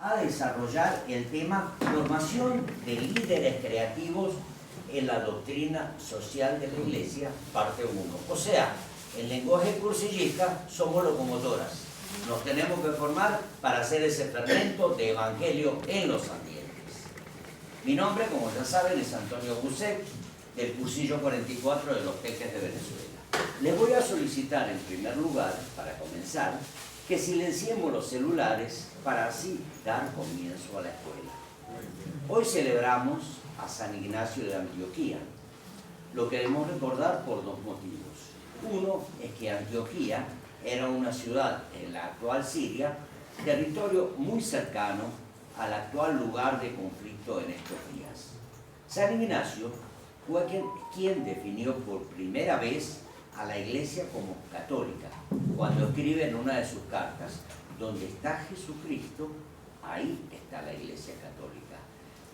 a desarrollar el tema formación de líderes creativos en la doctrina social de la Iglesia, parte 1. O sea, en lenguaje cursillista somos locomotoras. Nos tenemos que formar para hacer ese fermento de evangelio en los ambientes. Mi nombre, como ya saben, es Antonio Bucet, del cursillo 44 de los Peques de Venezuela. Les voy a solicitar en primer lugar, para comenzar, que silenciemos los celulares para así dar comienzo a la escuela. Hoy celebramos a San Ignacio de Antioquía. Lo queremos recordar por dos motivos. Uno es que Antioquía era una ciudad en la actual Siria, territorio muy cercano al actual lugar de conflicto en estos días. San Ignacio fue quien definió por primera vez a la Iglesia como católica, cuando escribe en una de sus cartas: donde está Jesucristo, ahí está la Iglesia católica.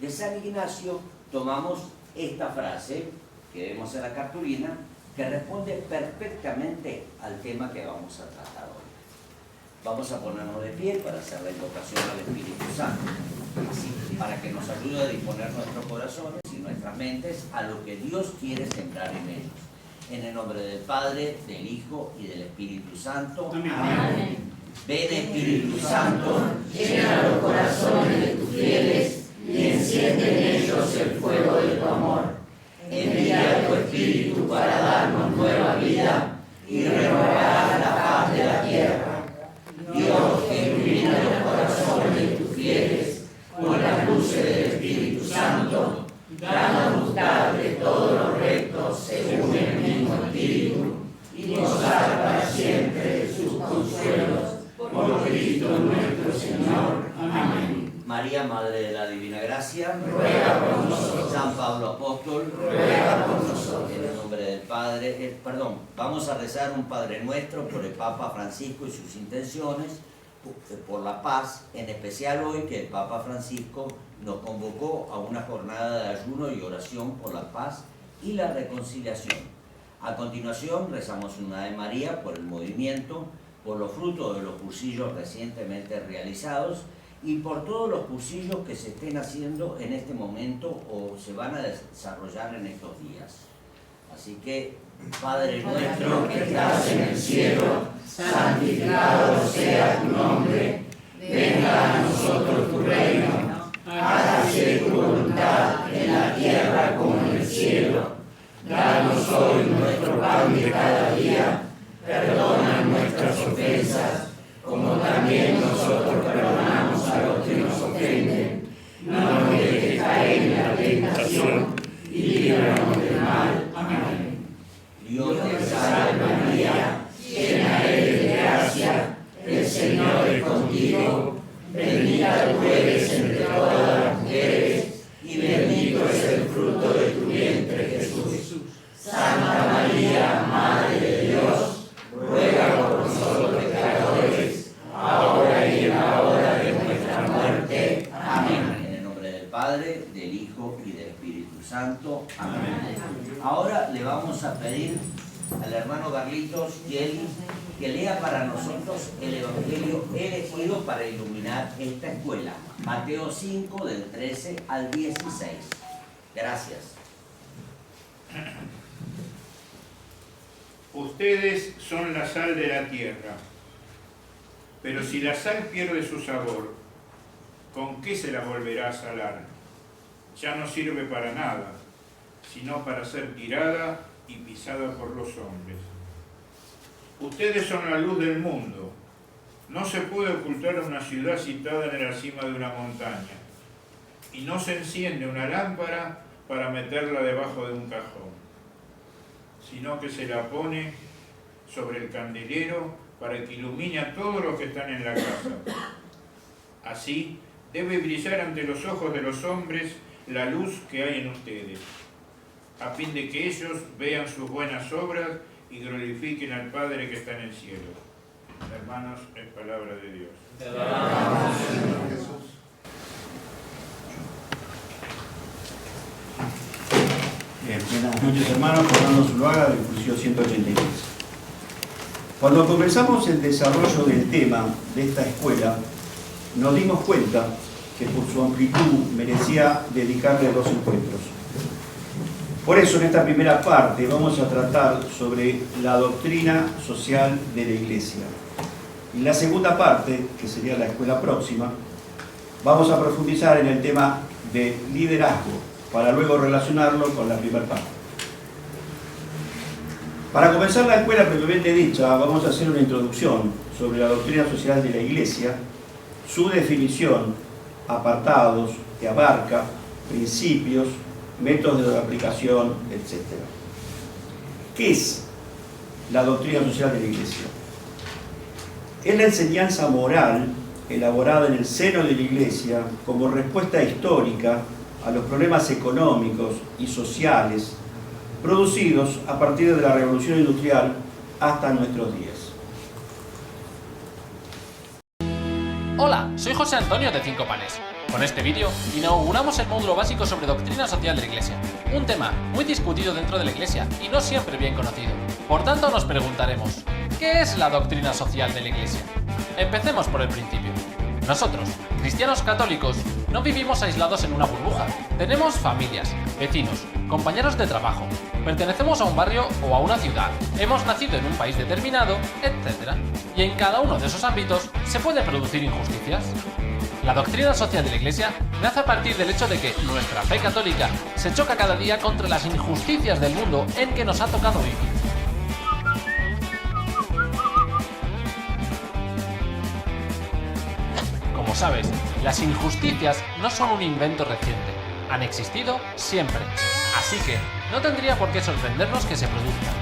De San Ignacio tomamos esta frase que vemos en la cartulina, que responde perfectamente al tema que vamos a tratar hoy. Vamos a ponernos de pie para hacer la invocación al Espíritu Santo, para que nos ayude a disponer nuestros corazones y nuestras mentes a lo que Dios quiere sembrar en ellos. En el nombre del Padre, del Hijo y del Espíritu Santo. Amén. Ven, Espíritu Santo, llena los corazones de tus fieles y enciende en ellos el fuego de tu amor. Envía tu Espíritu para darnos nueva vida y renovar la paz de la tierra. Dios, que ilumina los corazones de tus fieles con las luces del Espíritu Santo, danos gustar de todos los rectos según el mismo Espíritu y gozar para siempre de sus consuelos. Por Cristo nuestro Señor. Amén. María, Madre de la Divina Gracia, ruega por nosotros. San Pablo Apóstol, ruega por nosotros. En el nombre del Padre, vamos a rezar un Padre Nuestro por el Papa Francisco y sus intenciones, por la paz, en especial hoy que el Papa Francisco nos convocó a una jornada de ayuno y oración por la paz y la reconciliación. A continuación rezamos una Ave María por el movimiento, por los frutos de los cursillos recientemente realizados y por todos los cursillos que se estén haciendo en este momento o se van a desarrollar en estos días. Así que, Padre nuestro que estás en el cielo, santificado sea tu nombre, venga a nosotros tu reino, hágase tu voluntad en la tierra como en el cielo. Danos hoy nuestro pan de cada día, perdona nuestras ofensas, como también nosotros perdonamos a los que nos ofenden. No nos dejes caer en la tentación y líbranos del mal. Amén. Dios te salve María, llena eres de gracia, el Señor es contigo, bendita tú eres entre todas las mujeres, y bendito es el fruto de tu vientre, Jesús. Santa María, Madre de Dios, ruega por nosotros pecadores, ahora y en la hora de nuestra muerte. Amén. En el nombre del Padre, del Hijo y del Espíritu Santo. Amén. Ahora le vamos a pedir al hermano Carlitos Yeli que lea para nosotros el Evangelio elegido para iluminar esta escuela. Mateo 5, del 13 al 16. Gracias. Ustedes son la sal de la tierra, pero si la sal pierde su sabor, ¿con qué se la volverá a salar? Ya no sirve para nada, sino para ser tirada y pisada por los hombres. Ustedes son la luz del mundo. No se puede ocultar una ciudad situada en la cima de una montaña, y no se enciende una lámpara para meterla debajo de un cajón, sino que se la pone sobre el candelero para que ilumine a todos los que están en la casa. Así debe brillar ante los ojos de los hombres la luz que hay en ustedes, a fin de que ellos vean sus buenas obras y glorifiquen al Padre que está en el cielo. Hermanos, es palabra de Dios. Te alabamos, Señor Jesús. Bien, buenas noches hermanos, Fernando Zuluaga del cursillo 183. Cuando comenzamos el desarrollo del tema de esta escuela, nos dimos cuenta que por su amplitud merecía dedicarle 2 encuentros. Por eso en esta primera parte vamos a tratar sobre la doctrina social de la Iglesia. Y en la segunda parte, que sería la escuela próxima, vamos a profundizar en el tema de liderazgo, para luego relacionarlo con la primera parte. Para comenzar la escuela previamente dicha, vamos a hacer una introducción sobre la doctrina social de la Iglesia, su definición, apartados que abarca, principios, métodos de aplicación, etc. ¿Qué es la doctrina social de la Iglesia? Es la enseñanza moral elaborada en el seno de la Iglesia como respuesta histórica a los problemas económicos y sociales producidos a partir de la Revolución Industrial hasta nuestros días. Hola, soy José Antonio de 5 Panes. Con este vídeo inauguramos el módulo básico sobre doctrina social de la Iglesia, un tema muy discutido dentro de la Iglesia y no siempre bien conocido. Por tanto, nos preguntaremos, ¿qué es la doctrina social de la Iglesia? Empecemos por el principio. Nosotros, cristianos católicos, no vivimos aislados en una burbuja. Tenemos familias, vecinos, compañeros de trabajo, pertenecemos a un barrio o a una ciudad, hemos nacido en un país determinado, etc. Y en cada uno de esos ámbitos se puede producir injusticias. La doctrina social de la Iglesia nace a partir del hecho de que nuestra fe católica se choca cada día contra las injusticias del mundo en que nos ha tocado vivir. Como sabes, las injusticias no son un invento reciente, han existido siempre, así que no tendría por qué sorprendernos que se produzcan.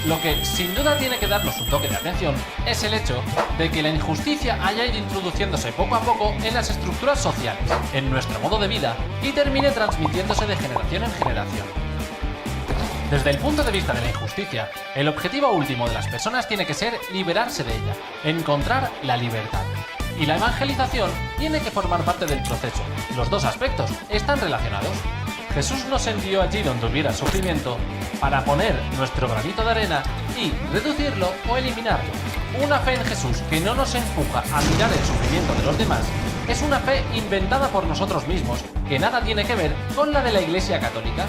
Lo que sin duda tiene que darnos un toque de atención es el hecho de que la injusticia haya ido introduciéndose poco a poco en las estructuras sociales, en nuestro modo de vida y termine transmitiéndose de generación en generación. Desde el punto de vista de la injusticia, el objetivo último de las personas tiene que ser liberarse de ella, encontrar la libertad. Y la evangelización tiene que formar parte del proceso. Los dos aspectos están relacionados. Jesús nos envió allí donde hubiera sufrimiento para poner nuestro granito de arena y reducirlo o eliminarlo. Una fe en Jesús que no nos empuja a mirar el sufrimiento de los demás es una fe inventada por nosotros mismos que nada tiene que ver con la de la Iglesia Católica.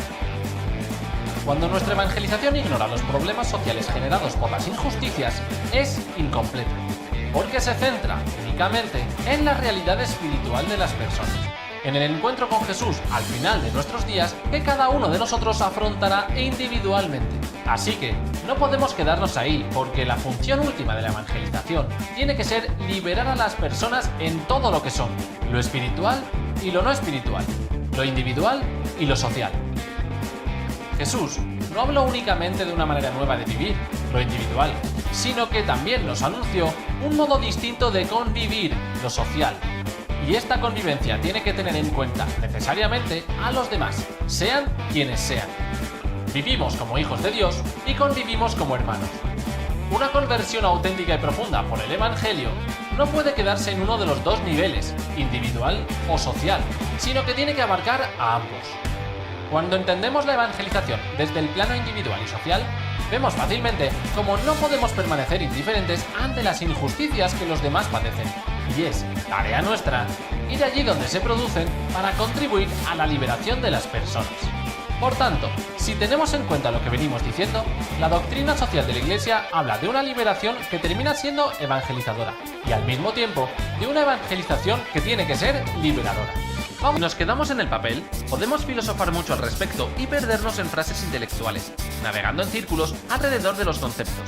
Cuando nuestra evangelización ignora los problemas sociales generados por las injusticias, es incompleta, porque se centra únicamente en la realidad espiritual de las personas, en el encuentro con Jesús al final de nuestros días que cada uno de nosotros afrontará individualmente. Así que no podemos quedarnos ahí, porque la función última de la evangelización tiene que ser liberar a las personas en todo lo que son, lo espiritual y lo no espiritual, lo individual y lo social. Jesús no habló únicamente de una manera nueva de vivir, lo individual, sino que también nos anunció un modo distinto de convivir, lo social. Y esta convivencia tiene que tener en cuenta necesariamente a los demás, sean quienes sean. Vivimos como hijos de Dios y convivimos como hermanos. Una conversión auténtica y profunda por el Evangelio no puede quedarse en uno de los dos niveles, individual o social, sino que tiene que abarcar a ambos. Cuando entendemos la evangelización desde el plano individual y social, vemos fácilmente cómo no podemos permanecer indiferentes ante las injusticias que los demás padecen, y es tarea nuestra ir allí donde se producen para contribuir a la liberación de las personas. Por tanto, si tenemos en cuenta lo que venimos diciendo, la doctrina social de la Iglesia habla de una liberación que termina siendo evangelizadora, y al mismo tiempo de una evangelización que tiene que ser liberadora. Si nos quedamos en el papel, podemos filosofar mucho al respecto y perdernos en frases intelectuales, navegando en círculos alrededor de los conceptos.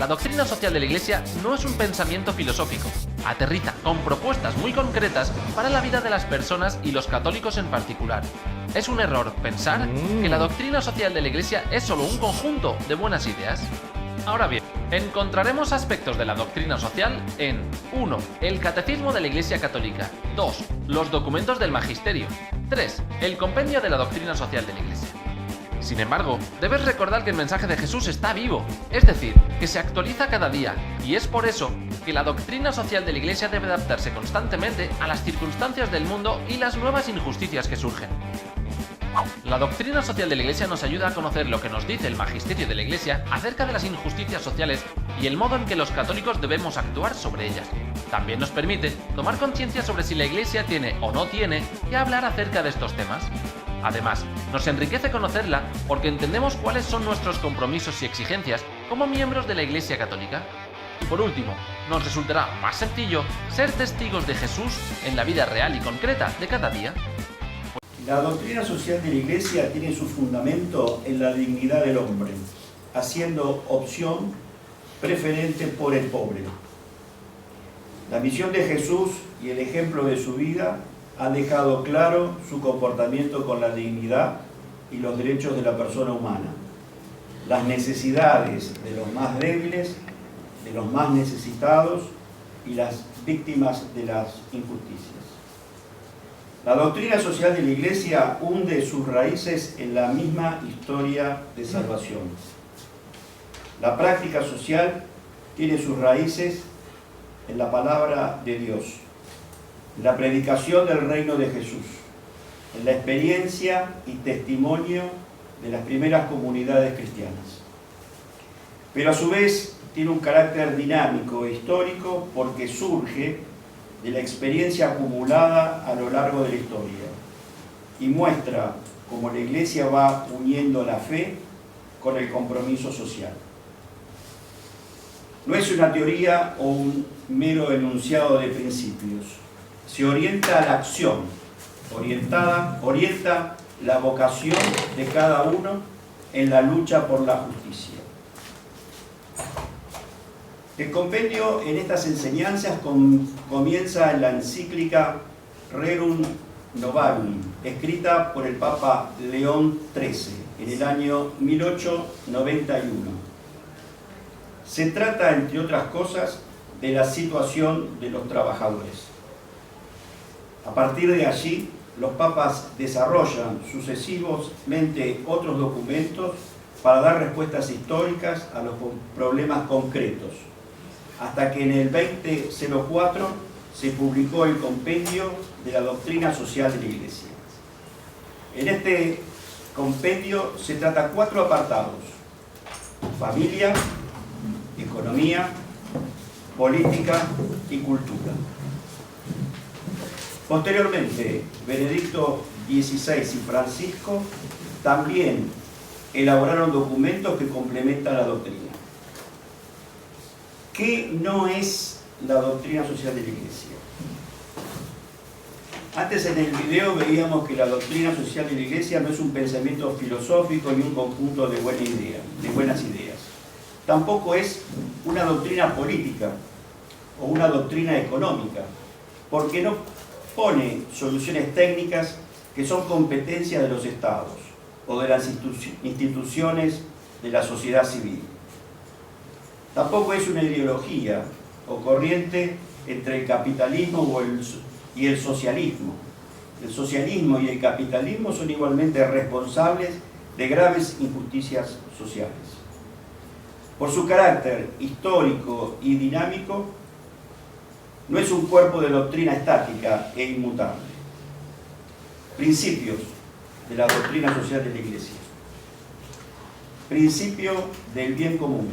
La doctrina social de la Iglesia no es un pensamiento filosófico, aterriza con propuestas muy concretas para la vida de las personas y los católicos en particular. Es un error pensar que la doctrina social de la Iglesia es solo un conjunto de buenas ideas. Ahora bien, encontraremos aspectos de la doctrina social en 1. El Catecismo de la Iglesia Católica. 2. Los documentos del Magisterio. 3. El Compendio de la Doctrina Social de la Iglesia. Sin embargo, debes recordar que el mensaje de Jesús está vivo, es decir, que se actualiza cada día, y es por eso que la doctrina social de la Iglesia debe adaptarse constantemente a las circunstancias del mundo y las nuevas injusticias que surgen. La doctrina social de la Iglesia nos ayuda a conocer lo que nos dice el magisterio de la Iglesia acerca de las injusticias sociales y el modo en que los católicos debemos actuar sobre ellas. También nos permite tomar conciencia sobre si la Iglesia tiene o no tiene que hablar acerca de estos temas. Además, nos enriquece conocerla porque entendemos cuáles son nuestros compromisos y exigencias como miembros de la Iglesia Católica. Y por último, nos resultará más sencillo ser testigos de Jesús en la vida real y concreta de cada día. La doctrina social de la Iglesia tiene su fundamento en la dignidad del hombre, haciendo opción preferente por el pobre. La misión de Jesús y el ejemplo de su vida han dejado claro su comportamiento con la dignidad y los derechos de la persona humana, las necesidades de los más débiles, de los más necesitados y las víctimas de las injusticias. La doctrina social de la Iglesia hunde sus raíces en la misma historia de salvación. La práctica social tiene sus raíces en la palabra de Dios, en la predicación del reino de Jesús, en la experiencia y testimonio de las primeras comunidades cristianas. Pero a su vez tiene un carácter dinámico e histórico porque surge de la experiencia acumulada a lo largo de la historia y muestra cómo la Iglesia va uniendo la fe con el compromiso social. No es una teoría o un mero enunciado de principios. Se orienta a la acción, orienta la vocación de cada uno en la lucha por la justicia. El compendio en estas enseñanzas comienza en la encíclica Rerum Novarum, escrita por el Papa León XIII en el año 1891. Se trata, entre otras cosas, de la situación de los trabajadores. A partir de allí, los papas desarrollan sucesivamente otros documentos para dar respuestas históricas a los problemas concretos, hasta que en el 2004 se publicó el Compendio de la Doctrina Social de la Iglesia. En este compendio se trata 4 apartados: familia, economía, política y cultura. Posteriormente, Benedicto XVI y Francisco también elaboraron documentos que complementan la doctrina. ¿Qué no es la doctrina social de la Iglesia? Antes en el video veíamos que la doctrina social de la Iglesia no es un pensamiento filosófico ni un conjunto de buenas ideas. Tampoco es una doctrina política o una doctrina económica, porque no pone soluciones técnicas que son competencia de los estados o de las instituciones de la sociedad civil. Tampoco es una ideología o corriente entre el capitalismo y el socialismo. El socialismo y el capitalismo son igualmente responsables de graves injusticias sociales. Por su carácter histórico y dinámico, no es un cuerpo de doctrina estática e inmutable. Principios de la doctrina social de la Iglesia. Principio del bien común.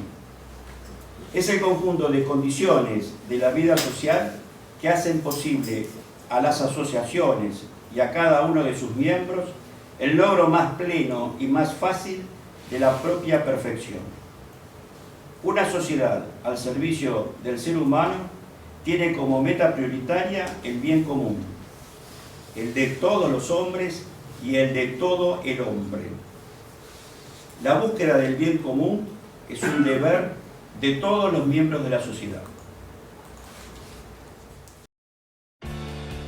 Es el conjunto de condiciones de la vida social que hacen posible a las asociaciones y a cada uno de sus miembros el logro más pleno y más fácil de la propia perfección. Una sociedad al servicio del ser humano tiene como meta prioritaria el bien común, el de todos los hombres y el de todo el hombre. La búsqueda del bien común es un deber de todos los miembros de la sociedad.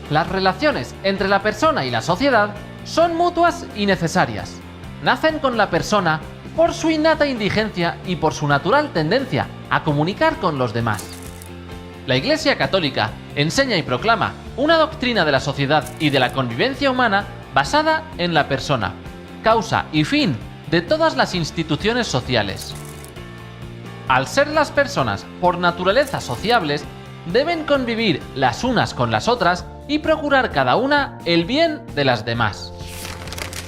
Las relaciones entre la persona y la sociedad son mutuas y necesarias. Nacen con la persona por su innata indigencia y por su natural tendencia a comunicar con los demás. La Iglesia Católica enseña y proclama una doctrina de la sociedad y de la convivencia humana basada en la persona, causa y fin de todas las instituciones sociales. Al ser las personas por naturaleza sociables, deben convivir las unas con las otras y procurar cada una el bien de las demás.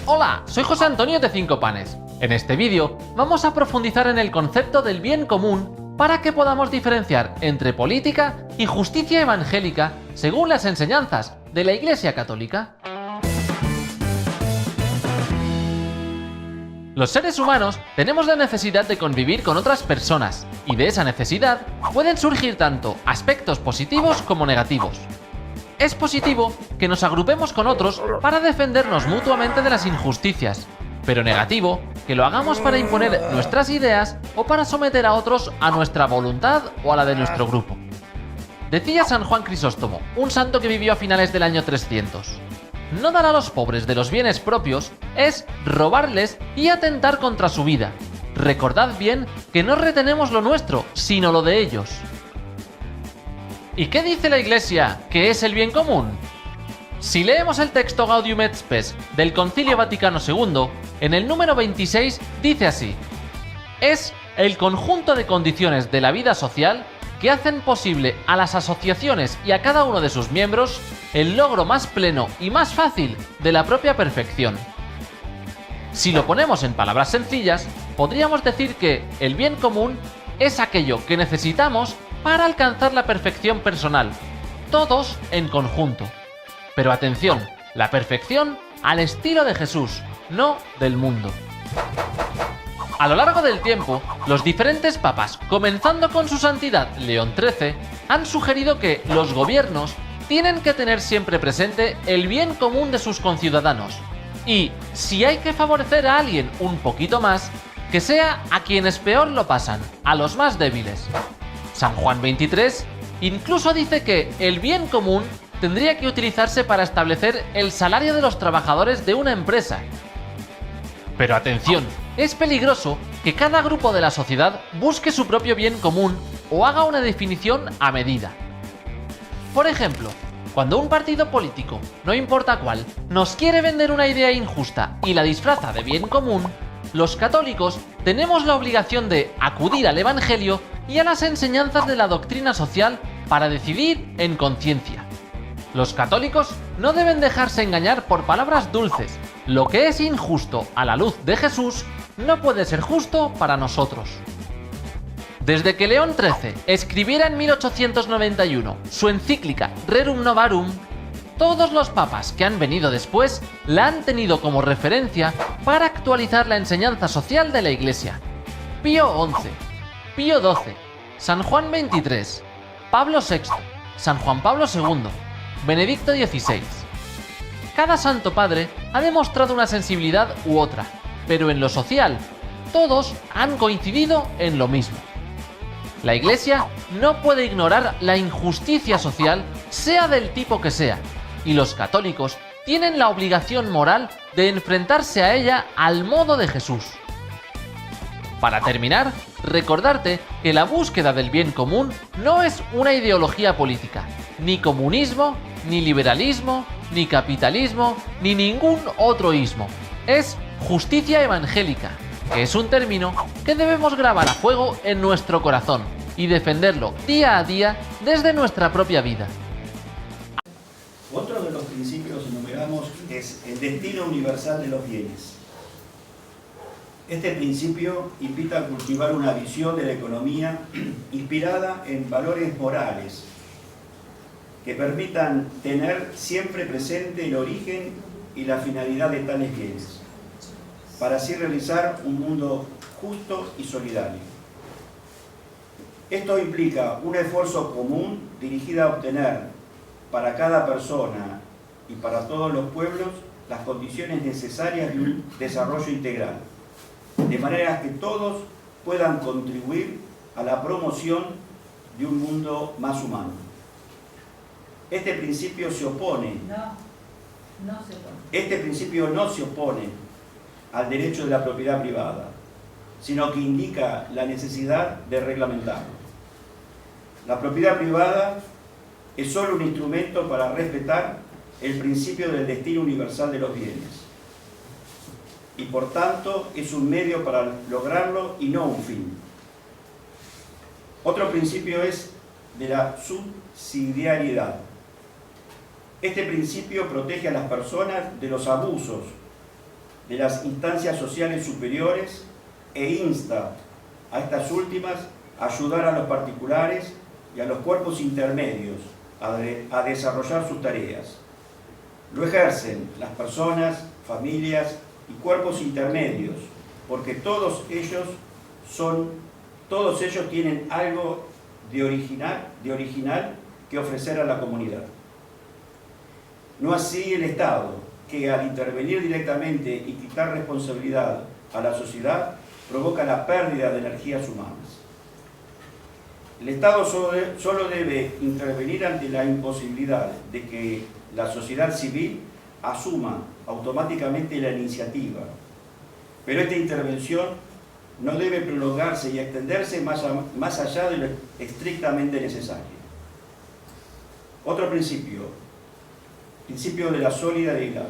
Hola, soy José Antonio de 5 Panes. En este vídeo vamos a profundizar en el concepto del bien común para que podamos diferenciar entre política y justicia evangélica según las enseñanzas de la Iglesia Católica. Los seres humanos tenemos la necesidad de convivir con otras personas, y de esa necesidad pueden surgir tanto aspectos positivos como negativos. Es positivo que nos agrupemos con otros para defendernos mutuamente de las injusticias, pero negativo que lo hagamos para imponer nuestras ideas o para someter a otros a nuestra voluntad o a la de nuestro grupo. Decía San Juan Crisóstomo, un santo que vivió a finales del año 300. No dar a los pobres de los bienes propios es robarles y atentar contra su vida. Recordad bien que no retenemos lo nuestro, sino lo de ellos. ¿Y qué dice la Iglesia que es el bien común? Si leemos el texto Gaudium et Spes del Concilio Vaticano II, en el número 26 dice así: es el conjunto de condiciones de la vida social que hacen posible a las asociaciones y a cada uno de sus miembros el logro más pleno y más fácil de la propia perfección. Si lo ponemos en palabras sencillas, podríamos decir que el bien común es aquello que necesitamos para alcanzar la perfección personal, todos en conjunto. Pero atención, la perfección al estilo de Jesús, no del mundo. A lo largo del tiempo, los diferentes papas, comenzando con su santidad León XIII, han sugerido que los gobiernos tienen que tener siempre presente el bien común de sus conciudadanos, y si hay que favorecer a alguien un poquito más, que sea a quienes peor lo pasan, a los más débiles. San Juan XXIII incluso dice que el bien común tendría que utilizarse para establecer el salario de los trabajadores de una empresa. Pero atención, es peligroso que cada grupo de la sociedad busque su propio bien común o haga una definición a medida. Por ejemplo, cuando un partido político, no importa cuál, nos quiere vender una idea injusta y la disfraza de bien común, los católicos tenemos la obligación de acudir al Evangelio y a las enseñanzas de la doctrina social para decidir en conciencia. Los católicos no deben dejarse engañar por palabras dulces. Lo que es injusto a la luz de Jesús no puede ser justo para nosotros. Desde que León XIII escribiera en 1891 su encíclica Rerum Novarum, todos los papas que han venido después la han tenido como referencia para actualizar la enseñanza social de la Iglesia. Pío XI, Pío XII, San Juan XXIII, Pablo VI, San Juan Pablo II, Benedicto XVI. Cada santo padre ha demostrado una sensibilidad u otra, pero en lo social, todos han coincidido en lo mismo. La Iglesia no puede ignorar la injusticia social, sea del tipo que sea, y los católicos tienen la obligación moral de enfrentarse a ella al modo de Jesús. Para terminar, recordarte que la búsqueda del bien común no es una ideología política, ni comunismo, ni liberalismo, ni capitalismo, ni ningún otro ismo. Es justicia evangélica, que es un término que debemos grabar a fuego en nuestro corazón y defenderlo día a día desde nuestra propia vida. Otro de los principios enumeramos es el destino universal de los bienes. Este principio invita a cultivar una visión de la economía inspirada en valores morales que permitan tener siempre presente el origen y la finalidad de tales bienes, para así realizar un mundo justo y solidario. Esto implica un esfuerzo común dirigido a obtener para cada persona y para todos los pueblos las condiciones necesarias de un desarrollo integral, de manera que todos puedan contribuir a la promoción de un mundo más humano. Este principio se opone. Este principio no se opone al derecho de la propiedad privada, sino que indica la necesidad de reglamentarlo. La propiedad privada es solo un instrumento para respetar el principio del destino universal de los bienes, y por tanto es un medio para lograrlo y no un fin. Otro principio es de la subsidiariedad. Este principio protege a las personas de los abusos de las instancias sociales superiores e insta a estas últimas ayudar a los particulares y a los cuerpos intermedios a desarrollar sus tareas. Lo ejercen las personas, familias y cuerpos intermedios, porque todos ellos tienen algo de original que ofrecer a la comunidad. No así el Estado, que al intervenir directamente y quitar responsabilidad a la sociedad, provoca la pérdida de energías humanas. El Estado solo debe intervenir ante la imposibilidad de que la sociedad civil asuma automáticamente la iniciativa, pero esta intervención no debe prolongarse y extenderse más allá de lo estrictamente necesario. Otro principio de la solidaridad.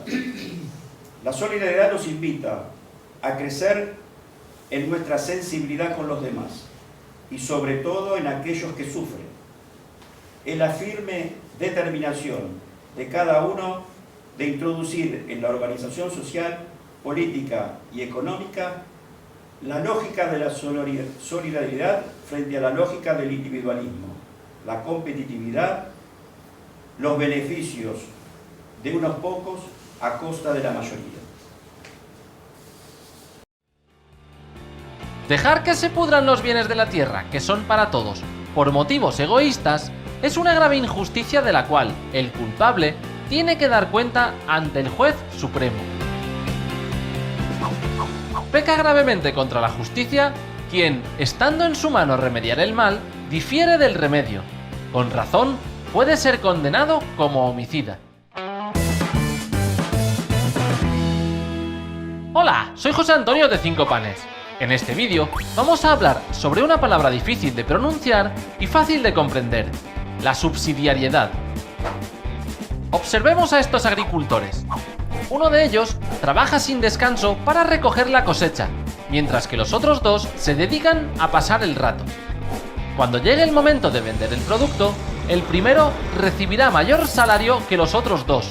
La solidaridad nos invita a crecer en nuestra sensibilidad con los demás y sobre todo en aquellos que sufren. Es la firme determinación de cada uno de introducir en la organización social, política y económica la lógica de la solidaridad frente a la lógica del individualismo, la competitividad, los beneficios de unos pocos a costa de la mayoría. Dejar que se pudran los bienes de la tierra, que son para todos, por motivos egoístas, es una grave injusticia de la cual el culpable tiene que dar cuenta ante el juez supremo. Peca gravemente contra la justicia quien, estando en su mano remediar el mal, difiere del remedio. Con razón, puede ser condenado como homicida. Hola, soy José Antonio de 5 Panes. En este vídeo vamos a hablar sobre una palabra difícil de pronunciar y fácil de comprender: la subsidiariedad. Observemos a estos agricultores. Uno de ellos trabaja sin descanso para recoger la cosecha, mientras que los otros dos se dedican a pasar el rato. Cuando llegue el momento de vender el producto, el primero recibirá mayor salario que los otros dos.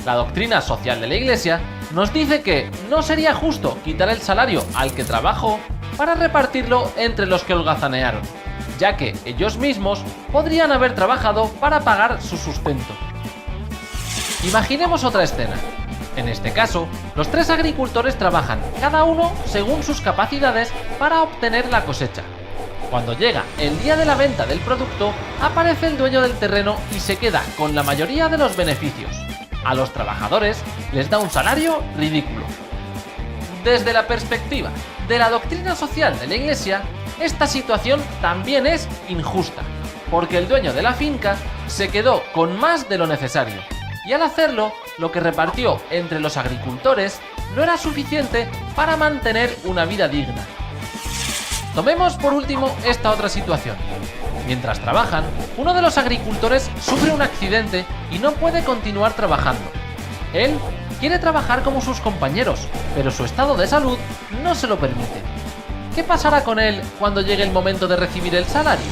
La doctrina social de la Iglesia nos dice que no sería justo quitar el salario al que trabajó para repartirlo entre los que holgazanearon, ya que ellos mismos podrían haber trabajado para pagar su sustento. Imaginemos otra escena. En este caso, los 3 agricultores trabajan, cada uno según sus capacidades, para obtener la cosecha. Cuando llega el día de la venta del producto, aparece el dueño del terreno y se queda con la mayoría de los beneficios. A los trabajadores les da un salario ridículo. Desde la perspectiva de la doctrina social de la Iglesia, esta situación también es injusta, porque el dueño de la finca se quedó con más de lo necesario, y al hacerlo, lo que repartió entre los agricultores no era suficiente para mantener una vida digna. Tomemos por último esta otra situación. Mientras trabajan, uno de los agricultores sufre un accidente y no puede continuar trabajando. Él quiere trabajar como sus compañeros, pero su estado de salud no se lo permite. ¿Qué pasará con él cuando llegue el momento de recibir el salario?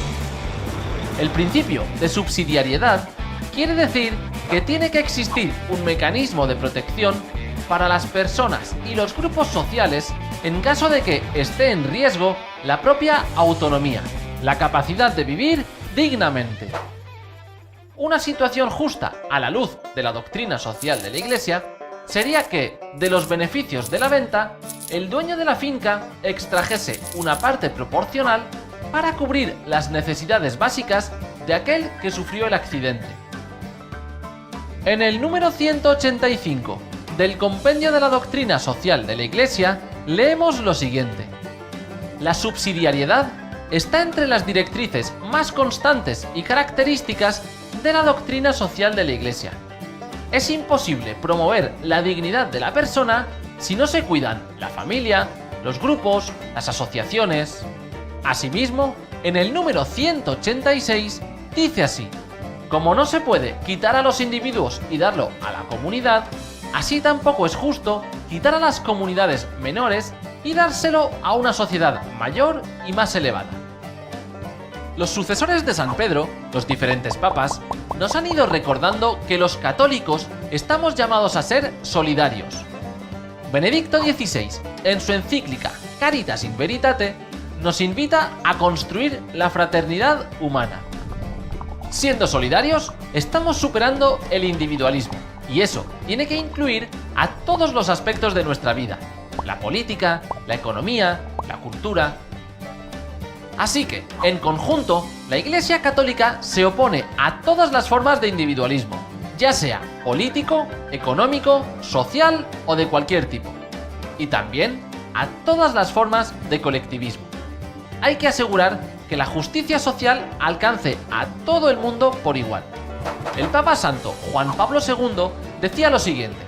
El principio de subsidiariedad quiere decir que tiene que existir un mecanismo de protección para las personas y los grupos sociales en caso de que esté en riesgo la propia autonomía, la capacidad de vivir dignamente. Una situación justa a la luz de la doctrina social de la Iglesia sería que, de los beneficios de la venta, el dueño de la finca extrajese una parte proporcional para cubrir las necesidades básicas de aquel que sufrió el accidente. En el número 185 del Compendio de la Doctrina Social de la Iglesia leemos lo siguiente: la subsidiariedad está entre las directrices más constantes y características de la doctrina social de la Iglesia. Es imposible promover la dignidad de la persona si no se cuidan la familia, los grupos, las asociaciones. Asimismo, en el número 186 dice así: como no se puede quitar a los individuos y darlo a la comunidad, así tampoco es justo quitar a las comunidades menores y dárselo a una sociedad mayor y más elevada. Los sucesores de San Pedro, los diferentes papas, nos han ido recordando que los católicos estamos llamados a ser solidarios. Benedicto XVI, en su encíclica Caritas in Veritate, nos invita a construir la fraternidad humana. Siendo solidarios, estamos superando el individualismo, y eso tiene que incluir a todos los aspectos de nuestra vida: la política, la economía, la cultura. Así que, en conjunto, la Iglesia Católica se opone a todas las formas de individualismo, ya sea político, económico, social o de cualquier tipo, y también a todas las formas de colectivismo. Hay que asegurar que la justicia social alcance a todo el mundo por igual. El Papa Santo Juan Pablo II decía lo siguiente: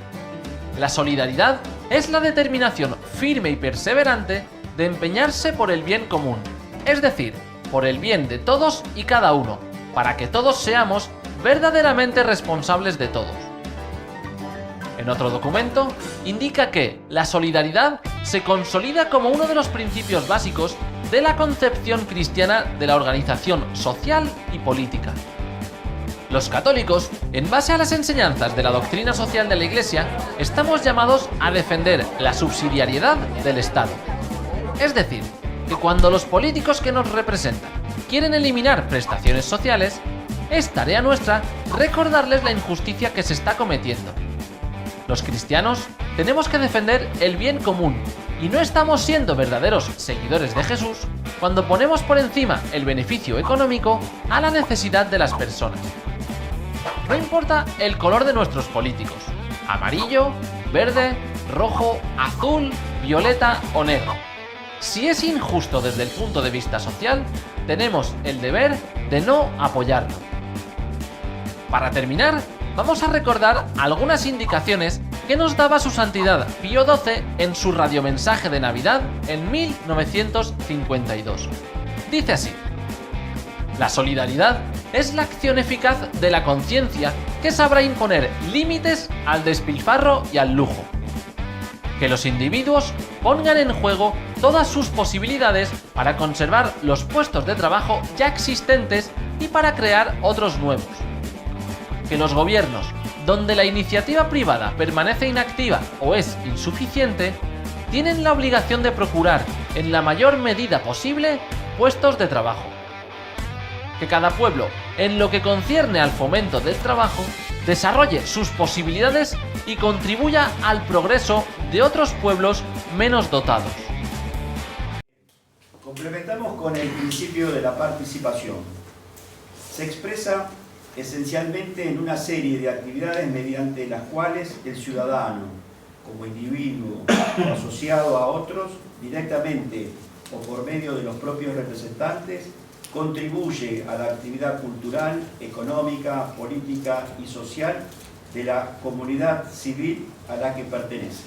la solidaridad es la determinación firme y perseverante de empeñarse por el bien común, es decir, por el bien de todos y cada uno, para que todos seamos verdaderamente responsables de todos. En otro documento, indica que la solidaridad se consolida como uno de los principios básicos de la concepción cristiana de la organización social y política. Los católicos, en base a las enseñanzas de la doctrina social de la Iglesia, estamos llamados a defender la subsidiariedad del Estado. Es decir, que cuando los políticos que nos representan quieren eliminar prestaciones sociales, es tarea nuestra recordarles la injusticia que se está cometiendo. Los cristianos tenemos que defender el bien común y no estamos siendo verdaderos seguidores de Jesús cuando ponemos por encima el beneficio económico a la necesidad de las personas. No importa el color de nuestros políticos: amarillo, verde, rojo, azul, violeta o negro. Si es injusto desde el punto de vista social, tenemos el deber de no apoyarlo. Para terminar, vamos a recordar algunas indicaciones que nos daba su santidad Pío XII en su radiomensaje de Navidad en 1952. Dice así: la solidaridad es la acción eficaz de la conciencia que sabrá imponer límites al despilfarro y al lujo. Que los individuos pongan en juego todas sus posibilidades para conservar los puestos de trabajo ya existentes y para crear otros nuevos. Que los gobiernos, donde la iniciativa privada permanece inactiva o es insuficiente, tienen la obligación de procurar, en la mayor medida posible, puestos de trabajo. Que cada pueblo, en lo que concierne al fomento del trabajo, desarrolle sus posibilidades y contribuya al progreso de otros pueblos menos dotados. Complementamos con el principio de la participación. Se expresa esencialmente en una serie de actividades mediante las cuales el ciudadano, como individuo o asociado a otros, directamente o por medio de los propios representantes, contribuye a la actividad cultural, económica, política y social de la comunidad civil a la que pertenece.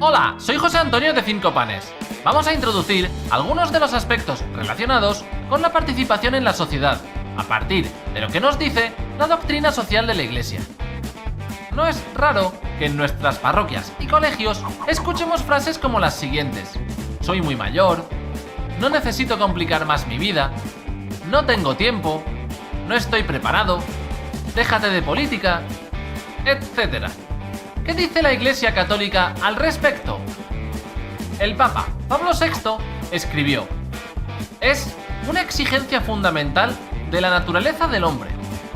Hola, soy José Antonio de Cinco Panes. Vamos a introducir algunos de los aspectos relacionados con la participación en la sociedad, a partir de lo que nos dice la doctrina social de la Iglesia. No es raro que en nuestras parroquias y colegios escuchemos frases como las siguientes: soy muy mayor, no necesito complicar más mi vida, no tengo tiempo, no estoy preparado, déjate de política, etc. ¿Qué dice la Iglesia Católica al respecto? El Papa Pablo VI escribió: es una exigencia fundamental de la naturaleza del hombre,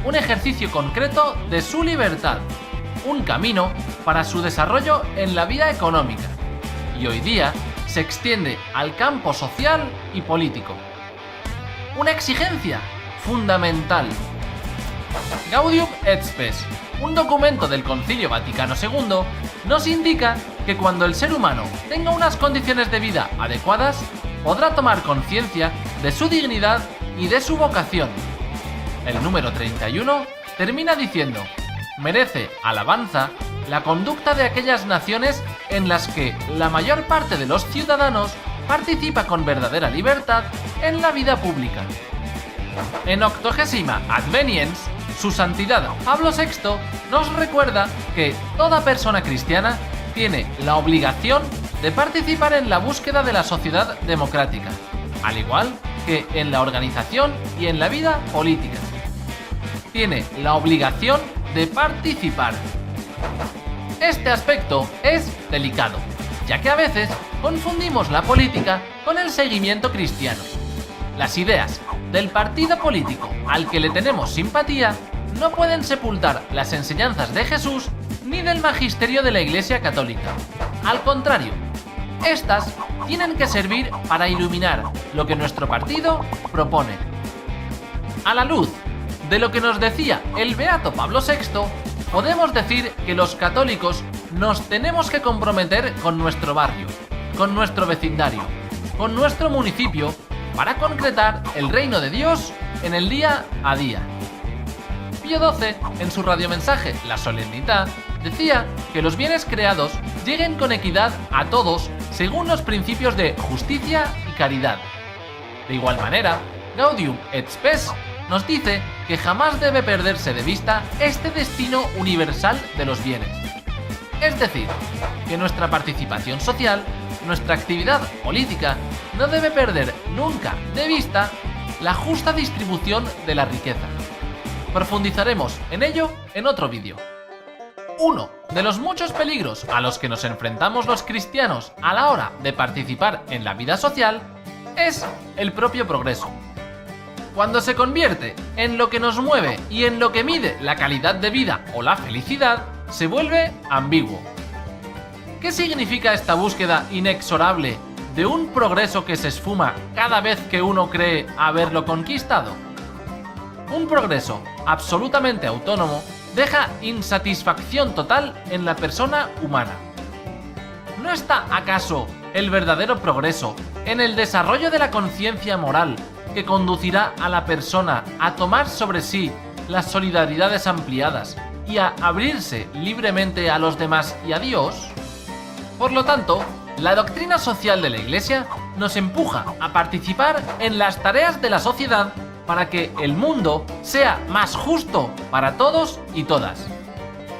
un ejercicio concreto de su libertad, un camino para su desarrollo en la vida económica, y hoy día se extiende al campo social y político. Una exigencia fundamental. Gaudium et Spes, un documento del Concilio Vaticano II, nos indica que cuando el ser humano tenga unas condiciones de vida adecuadas, podrá tomar conciencia de su dignidad y de su vocación. El número 31 termina diciendo: merece alabanza la conducta de aquellas naciones en las que la mayor parte de los ciudadanos participa con verdadera libertad en la vida pública. En 80ª Adveniens, su santidad Pablo VI nos recuerda que toda persona cristiana tiene la obligación de participar en la búsqueda de la sociedad democrática, al igual que en la organización y en la vida política. Tiene la obligación de participar. Este aspecto es delicado, ya que a veces confundimos la política con el seguimiento cristiano. Las ideas del partido político al que le tenemos simpatía no pueden sepultar las enseñanzas de Jesús ni del magisterio de la Iglesia Católica. Al contrario, estas tienen que servir para iluminar lo que nuestro partido propone. A la luz de lo que nos decía el beato Pablo VI, podemos decir que los católicos nos tenemos que comprometer con nuestro barrio, con nuestro vecindario, con nuestro municipio, para concretar el reino de Dios en el día a día. Pío XII, en su radiomensaje La Solemnidad, decía que los bienes creados lleguen con equidad a todos según los principios de justicia y caridad. De igual manera, Gaudium et Spes nos dice que jamás debe perderse de vista este destino universal de los bienes. Es decir, que nuestra participación social, nuestra actividad política, no debe perder nunca de vista la justa distribución de la riqueza. Profundizaremos en ello en otro vídeo. Uno de los muchos peligros a los que nos enfrentamos los cristianos a la hora de participar en la vida social es el propio progreso. Cuando se convierte en lo que nos mueve y en lo que mide la calidad de vida o la felicidad, se vuelve ambiguo. ¿Qué significa esta búsqueda inexorable de un progreso que se esfuma cada vez que uno cree haberlo conquistado? Un progreso absolutamente autónomo deja insatisfacción total en la persona humana. ¿No está acaso el verdadero progreso en el desarrollo de la conciencia moral que conducirá a la persona a tomar sobre sí las solidaridades ampliadas y a abrirse libremente a los demás y a Dios? Por lo tanto, la doctrina social de la Iglesia nos empuja a participar en las tareas de la sociedad para que el mundo sea más justo para todos y todas.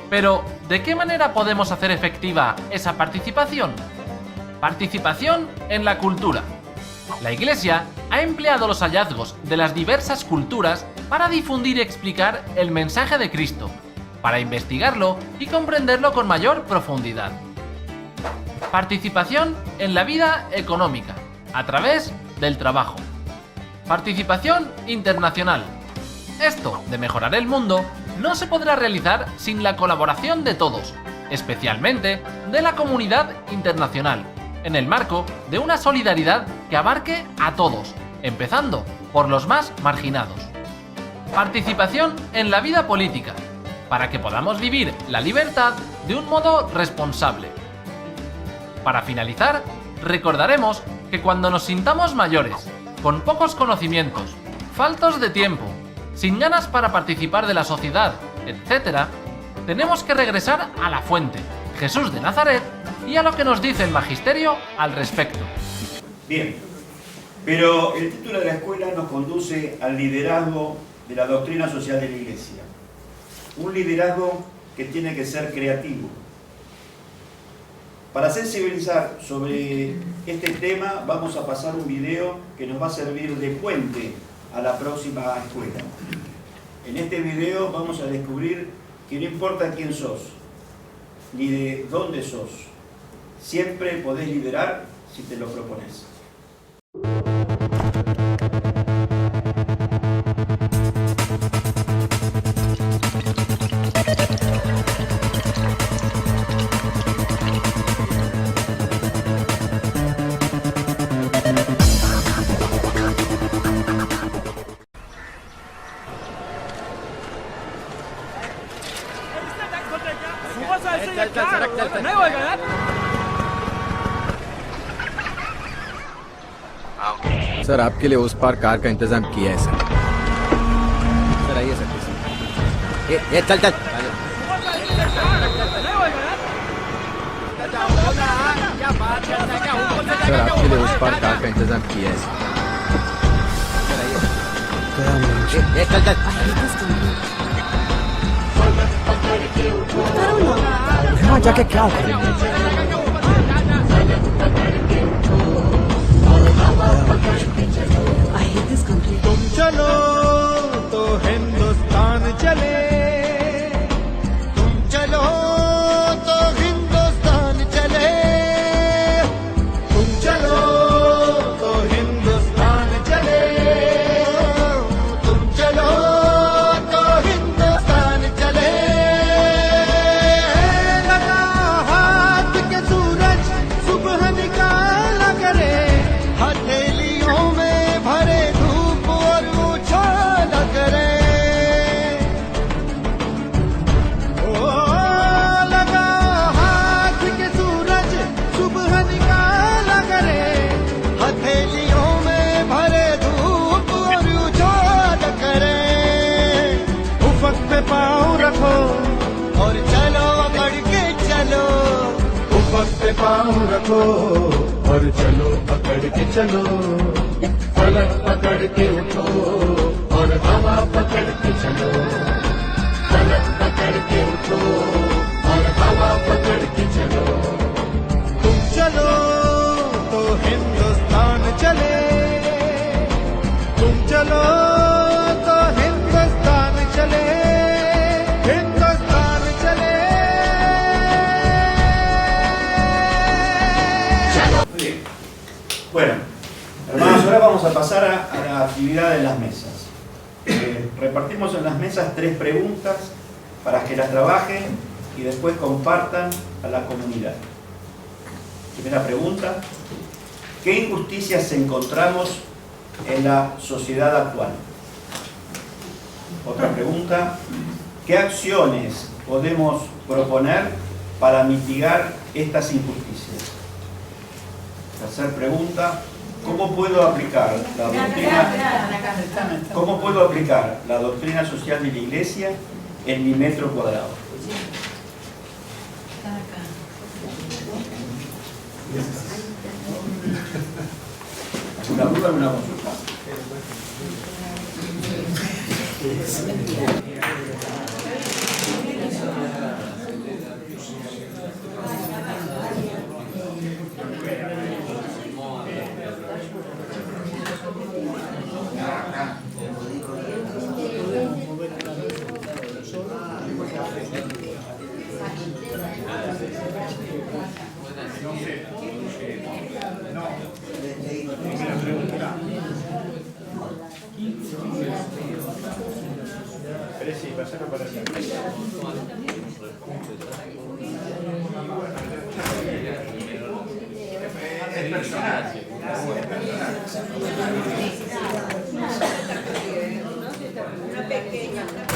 Pero, ¿de qué manera podemos hacer efectiva esa participación? Participación en la cultura. La Iglesia ha empleado los hallazgos de las diversas culturas para difundir y explicar el mensaje de Cristo, para investigarlo y comprenderlo con mayor profundidad. Participación en la vida económica, a través del trabajo. Participación internacional. Esto de mejorar el mundo no se podrá realizar sin la colaboración de todos, especialmente de la comunidad internacional, en el marco de una solidaridad que abarque a todos, empezando por los más marginados. Participación en la vida política, para que podamos vivir la libertad de un modo responsable. Para finalizar, recordaremos que cuando nos sintamos mayores, con pocos conocimientos, faltos de tiempo, sin ganas para participar de la sociedad, etc., tenemos que regresar a la fuente, Jesús de Nazaret, y a lo que nos dice el magisterio al respecto. Bien, pero el título de la escuela nos conduce al liderazgo de la doctrina social de la Iglesia. Un liderazgo que tiene que ser creativo. Para sensibilizar sobre este tema vamos a pasar un video que nos va a servir de puente a la próxima escuela. En este video vamos a descubrir que no importa quién sos, ni de dónde sos, siempre podés liderar si te lo propones. Sir आपके लिए उस पार कार का इंतजाम किया है सर आइए सर चल चल सर आपके लिए उस पार कार का इंतजाम किया है वहाँ जाके क्या करेंगे? तुम चलो तो हिंदुस्तान चले, तुम चलो तो हिंदुस्तान चले, तुम चलो तो हिंदुस्तान चले, तुम चलो तो हिंदुस्तान चले। लगा हाथ के सूरज सुबह निकाला करे, हथेलियों में भरे धूप और उछाल करे। ओ लगा हाथ के सूरज सुबह निकाला करे, हथेलियों में भरे धूप और उछाल करे। उफक पे पाँव रखो और चलो अकड़ के चलो, उफक पे पाँव रखो और चलो पकड़ के चलो, फलक पकड़ के उठो और हवा पकड़ के चलो, फलक पकड़ के उठो और हवा पकड़ के चलो। तुम चलो तो हिंदुस्तान चले, तुम चलो तो हिंदुस्तान चले, हिंदुस्तान चले। Muy bien. Bueno, hermanos, ahora vamos a pasar a la actividad de las mesas. Repartimos en las mesas 3 preguntas para que las trabajen y después compartan a la comunidad. Primera pregunta: ¿qué injusticias encontramos en la sociedad actual? Otra pregunta: ¿qué acciones podemos proponer para mitigar estas injusticias? Tercera pregunta: ¿cómo puedo aplicar la doctrina social de la Iglesia en mi metro cuadrado? ¿Alguna duda, alguna consulta? Una pequeña parte.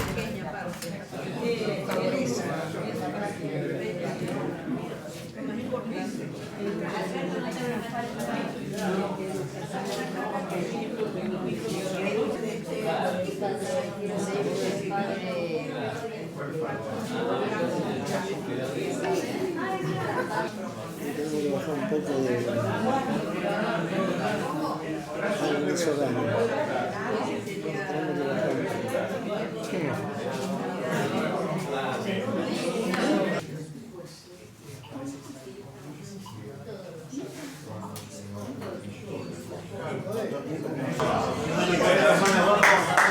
Más importante. Un poco de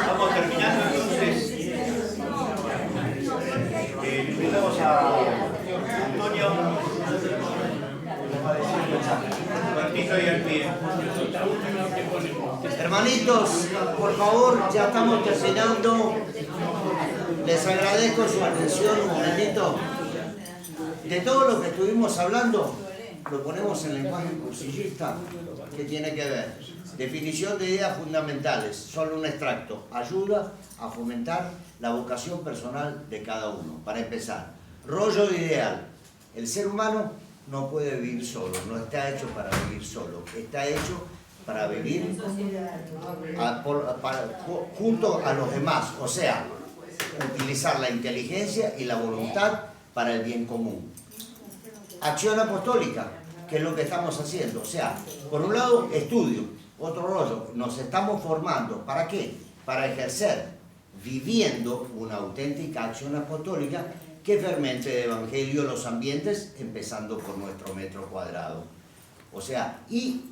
Vamos terminando entonces. Invitamos a Antonio para decir el mensaje. Martito y al pie. Hermanitos, por favor, ya estamos terminando. Les agradezco su atención un momentito. De todo lo que estuvimos hablando, lo ponemos en lenguaje cursillista, que tiene que ver. Definición de ideas fundamentales, solo un extracto. Ayuda a fomentar la vocación personal de cada uno. Para empezar, rollo de ideal. El ser humano no puede vivir solo, no está hecho para vivir solo, está hecho para vivir junto a los demás, o sea, utilizar la inteligencia y la voluntad para el bien común. Acción apostólica, ¿qué es lo que estamos haciendo? O sea, por un lado, estudio, otro rollo, nos estamos formando. ¿Para qué? Para ejercer, viviendo una auténtica acción apostólica que fermente el Evangelio en los ambientes, empezando por nuestro metro cuadrado. O sea, ¿y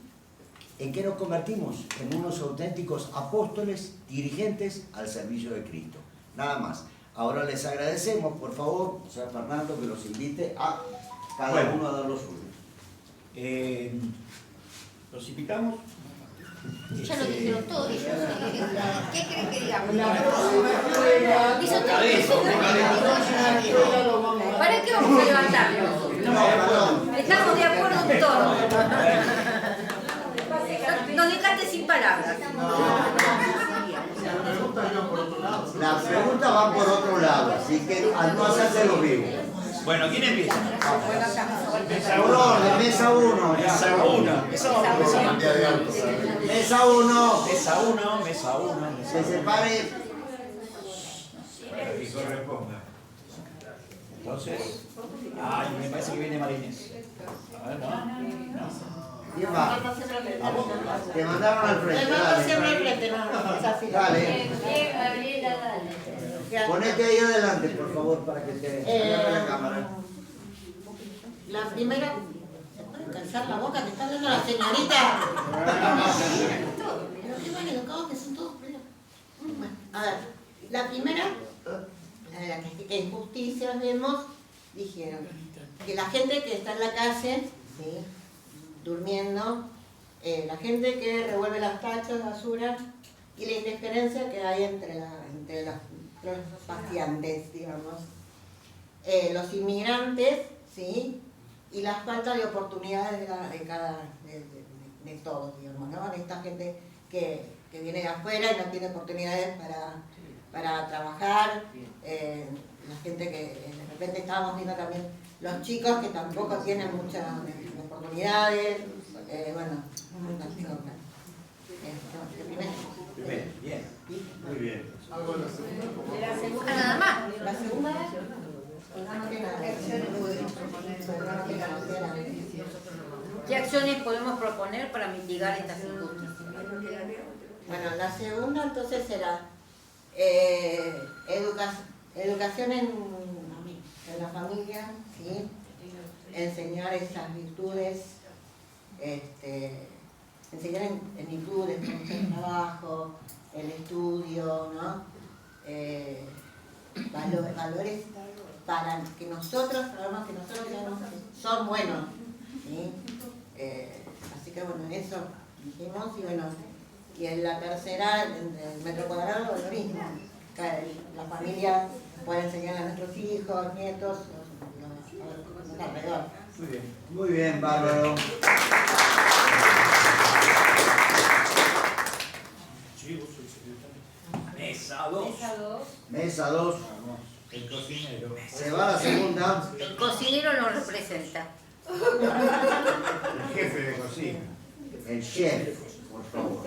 en qué nos convertimos? En unos auténticos apóstoles, dirigentes al servicio de Cristo. Nada más. Ahora les agradecemos, por favor, o sea, Fernando, que los invite a cada uno a dar lo suyo. Los invitamos. Ya lo dijeron todo ellos. ¿Qué creen que digamos? Hizo todo. ¿Para qué vamos a levantarnos? Estamos de acuerdo en todo. Nos dejaste sin palabras. Las preguntas van por otro lado, así que al no hacerse lo vivo. Bueno, ¿quién empieza? Mesa 1. Mesa 1. Mesa 1. Mesa 1. Mesa 1. Se separe. Para que corresponda. Entonces, ay, me parece que viene Marinés. A ver, ¿no? ¿Quién va? Te mandaron al frente. Dale. Ponete ahí adelante, por favor, para que te agarre la cámara. La primera... ¿Se pueden calzar la boca? Que está hablando la señorita. Pero qué mal educados que son todos. Bueno, a ver, la primera, la que injusticias vemos, dijeron que la gente que está en la calle, ¿sí?, durmiendo, la gente que revuelve las tachas, basura, y la indiferencia que hay entre los paseantes, digamos, los inmigrantes, ¿sí?, y la falta de oportunidades de todos, digamos, ¿no? De esta gente que viene de afuera y no tiene oportunidades para trabajar, la gente que de repente estábamos viendo también los chicos que tampoco tienen muchas oportunidades, bueno, Primero, bien. Muy bien. Nada más. La segunda ¿Qué acciones podemos proponer para mitigar estas injusticias? Bueno, la segunda entonces será educación en la familia, ¿sí?, enseñar esas virtudes, enseñar en virtudes, el trabajo, el estudio, ¿no? Valores para que nosotros son buenos, ¿sí? Así que bueno, eso dijimos, y bueno, y en la tercera, en el metro cuadrado, lo mismo. La familia puede enseñar a nuestros hijos, nietos, alrededor. Muy bien. Muy bien, bárbaro. Mesa 2. Mesa 2. El cocinero. Se va la segunda. El cocinero lo representa. El jefe de cocina. El chef, por favor.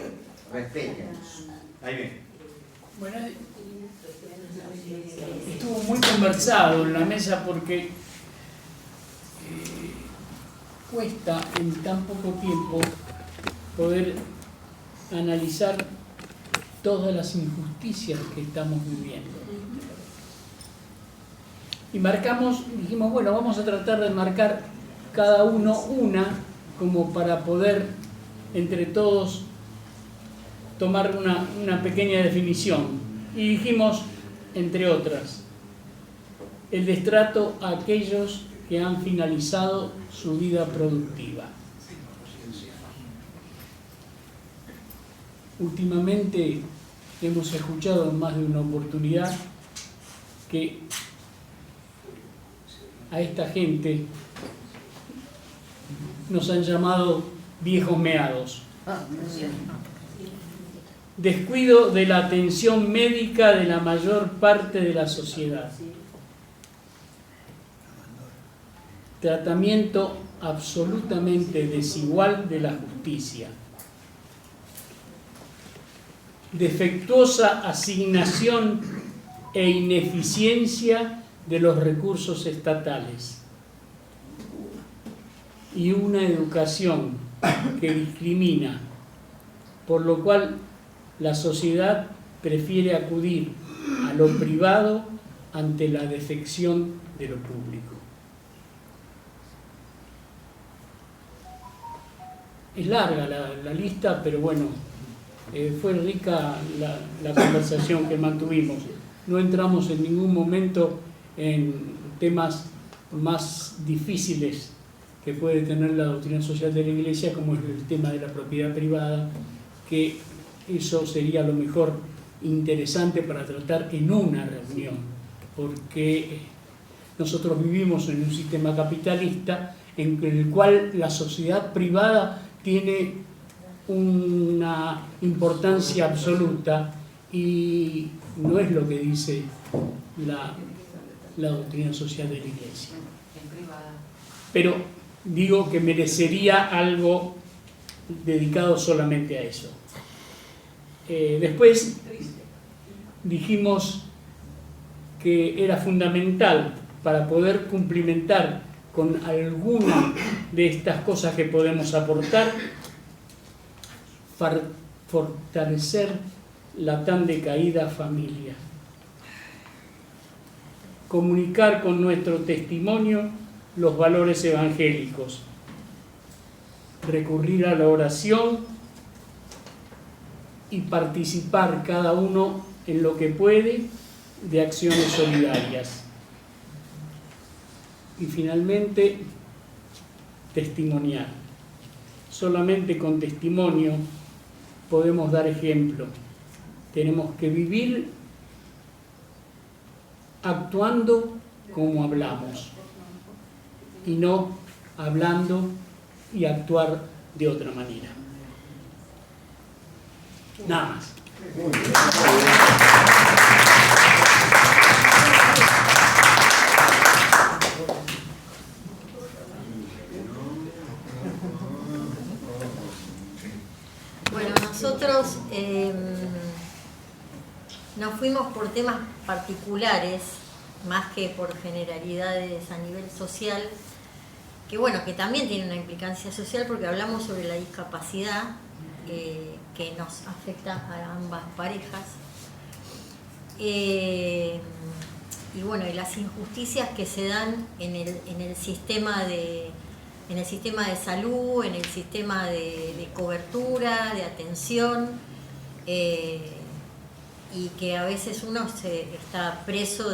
Respétenos. Ahí viene. Bueno, estuvo muy conversado en la mesa porque cuesta en tan poco tiempo poder analizar todas las injusticias que estamos viviendo. Y dijimos, bueno, vamos a tratar de marcar cada uno una, como para poder entre todos tomar una pequeña definición. Y dijimos, entre otras, el destrato a aquellos que han finalizado su vida productiva. Últimamente hemos escuchado en más de una oportunidad que a esta gente nos han llamado viejos meados. Descuido de la atención médica de la mayor parte de la sociedad. Tratamiento absolutamente desigual de la justicia. Defectuosa asignación e ineficiencia de los recursos estatales. y una educación que discrimina, por lo cual la sociedad prefiere acudir a lo privado ante la defección de lo público. Es larga la lista, pero bueno, fue rica la conversación que mantuvimos. No entramos en ningún momento en temas más difíciles que puede tener la doctrina social de la Iglesia, como es el tema de la propiedad privada, que eso sería lo mejor interesante para tratar en una reunión, porque nosotros vivimos en un sistema capitalista en el cual la sociedad privada tiene una importancia absoluta y no es lo que dice la doctrina social de la Iglesia. Pero digo que merecería algo dedicado solamente a eso. Después dijimos que era fundamental para poder cumplimentar con alguna de estas cosas que podemos aportar, fortalecer la tan decaída familia. Comunicar con nuestro testimonio los valores evangélicos. Recurrir a la oración y participar cada uno en lo que puede de acciones solidarias. Y finalmente, testimoniar. Solamente con testimonio podemos dar ejemplo. Tenemos que vivir actuando como hablamos y no hablando y actuar de otra manera. Nada más. Bueno, nosotros nos fuimos por temas particulares, más que por generalidades a nivel social, que bueno, que también tiene una implicancia social porque hablamos sobre la discapacidad que nos afecta a ambas parejas. Y bueno, y las injusticias que se dan en el sistema de salud, en el sistema de cobertura, de atención, y que a veces uno está preso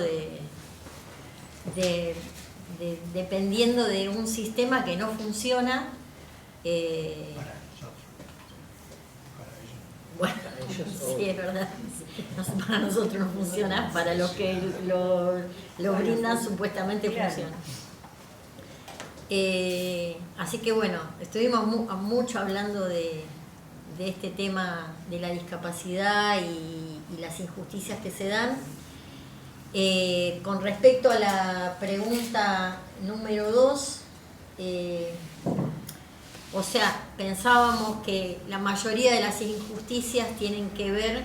dependiendo de un sistema que no funciona. Bueno, sí, es verdad. Para nosotros no funciona, para los que lo brindan supuestamente funciona. Así que bueno, estuvimos mucho hablando de este tema de la discapacidad y las injusticias que se dan. Con respecto a la pregunta número 2, o sea, pensábamos que la mayoría de las injusticias tienen que ver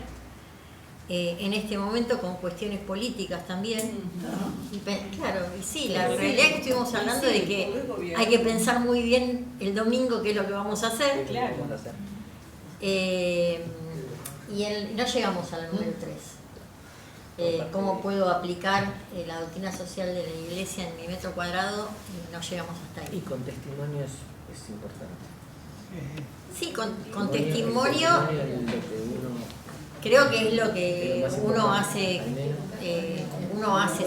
en este momento con cuestiones políticas también. Claro, y sí, la realidad es que estuvimos hablando de que hay que pensar muy bien el domingo qué es lo que vamos a hacer. Y no llegamos a la número 3. ¿Cómo puedo aplicar la doctrina social de la Iglesia en mi metro cuadrado? No llegamos hasta ahí. Y con testimonios es importante. Sí, con testimonio creo que es lo que uno hace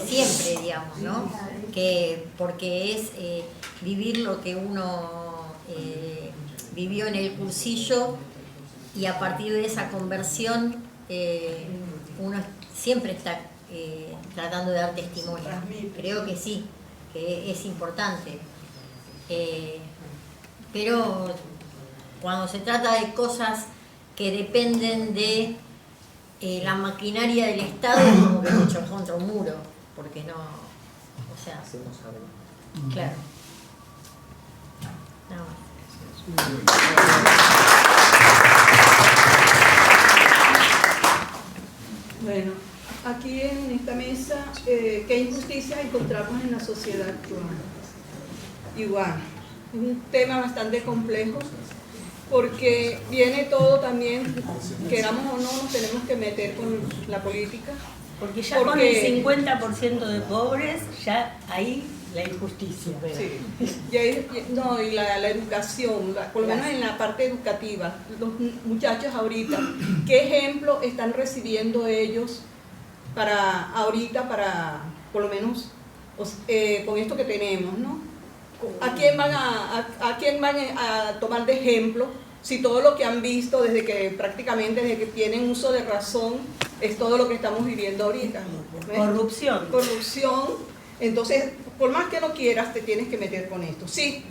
siempre, digamos, ¿no? Porque es vivir lo que uno vivió en el cursillo, y a partir de esa conversión uno siempre está tratando de dar testimonio. Creo que sí, que es importante. Pero cuando se trata de cosas que dependen de la maquinaria del Estado, es como que lucho contra un muro, porque no, o sea, claro. Bueno, aquí en esta mesa, ¿qué injusticia encontramos en la sociedad actual? Igual, Es un tema bastante complejo porque viene todo también, queramos o no, nos tenemos que meter con la política. Porque ya con el 50% de pobres, ya ahí la injusticia. Sí. Y la educación, por lo menos en la parte educativa, los muchachos ahorita, ¿qué ejemplo están recibiendo ellos para ahorita, para por lo menos con esto que tenemos, ¿no? ¿A quién van a tomar de ejemplo si todo lo que han visto desde que prácticamente desde que tienen uso de razón es todo lo que estamos viviendo ahorita? ¿Ves? Corrupción. Entonces, por más que no quieras, te tienes que meter con esto. Sí,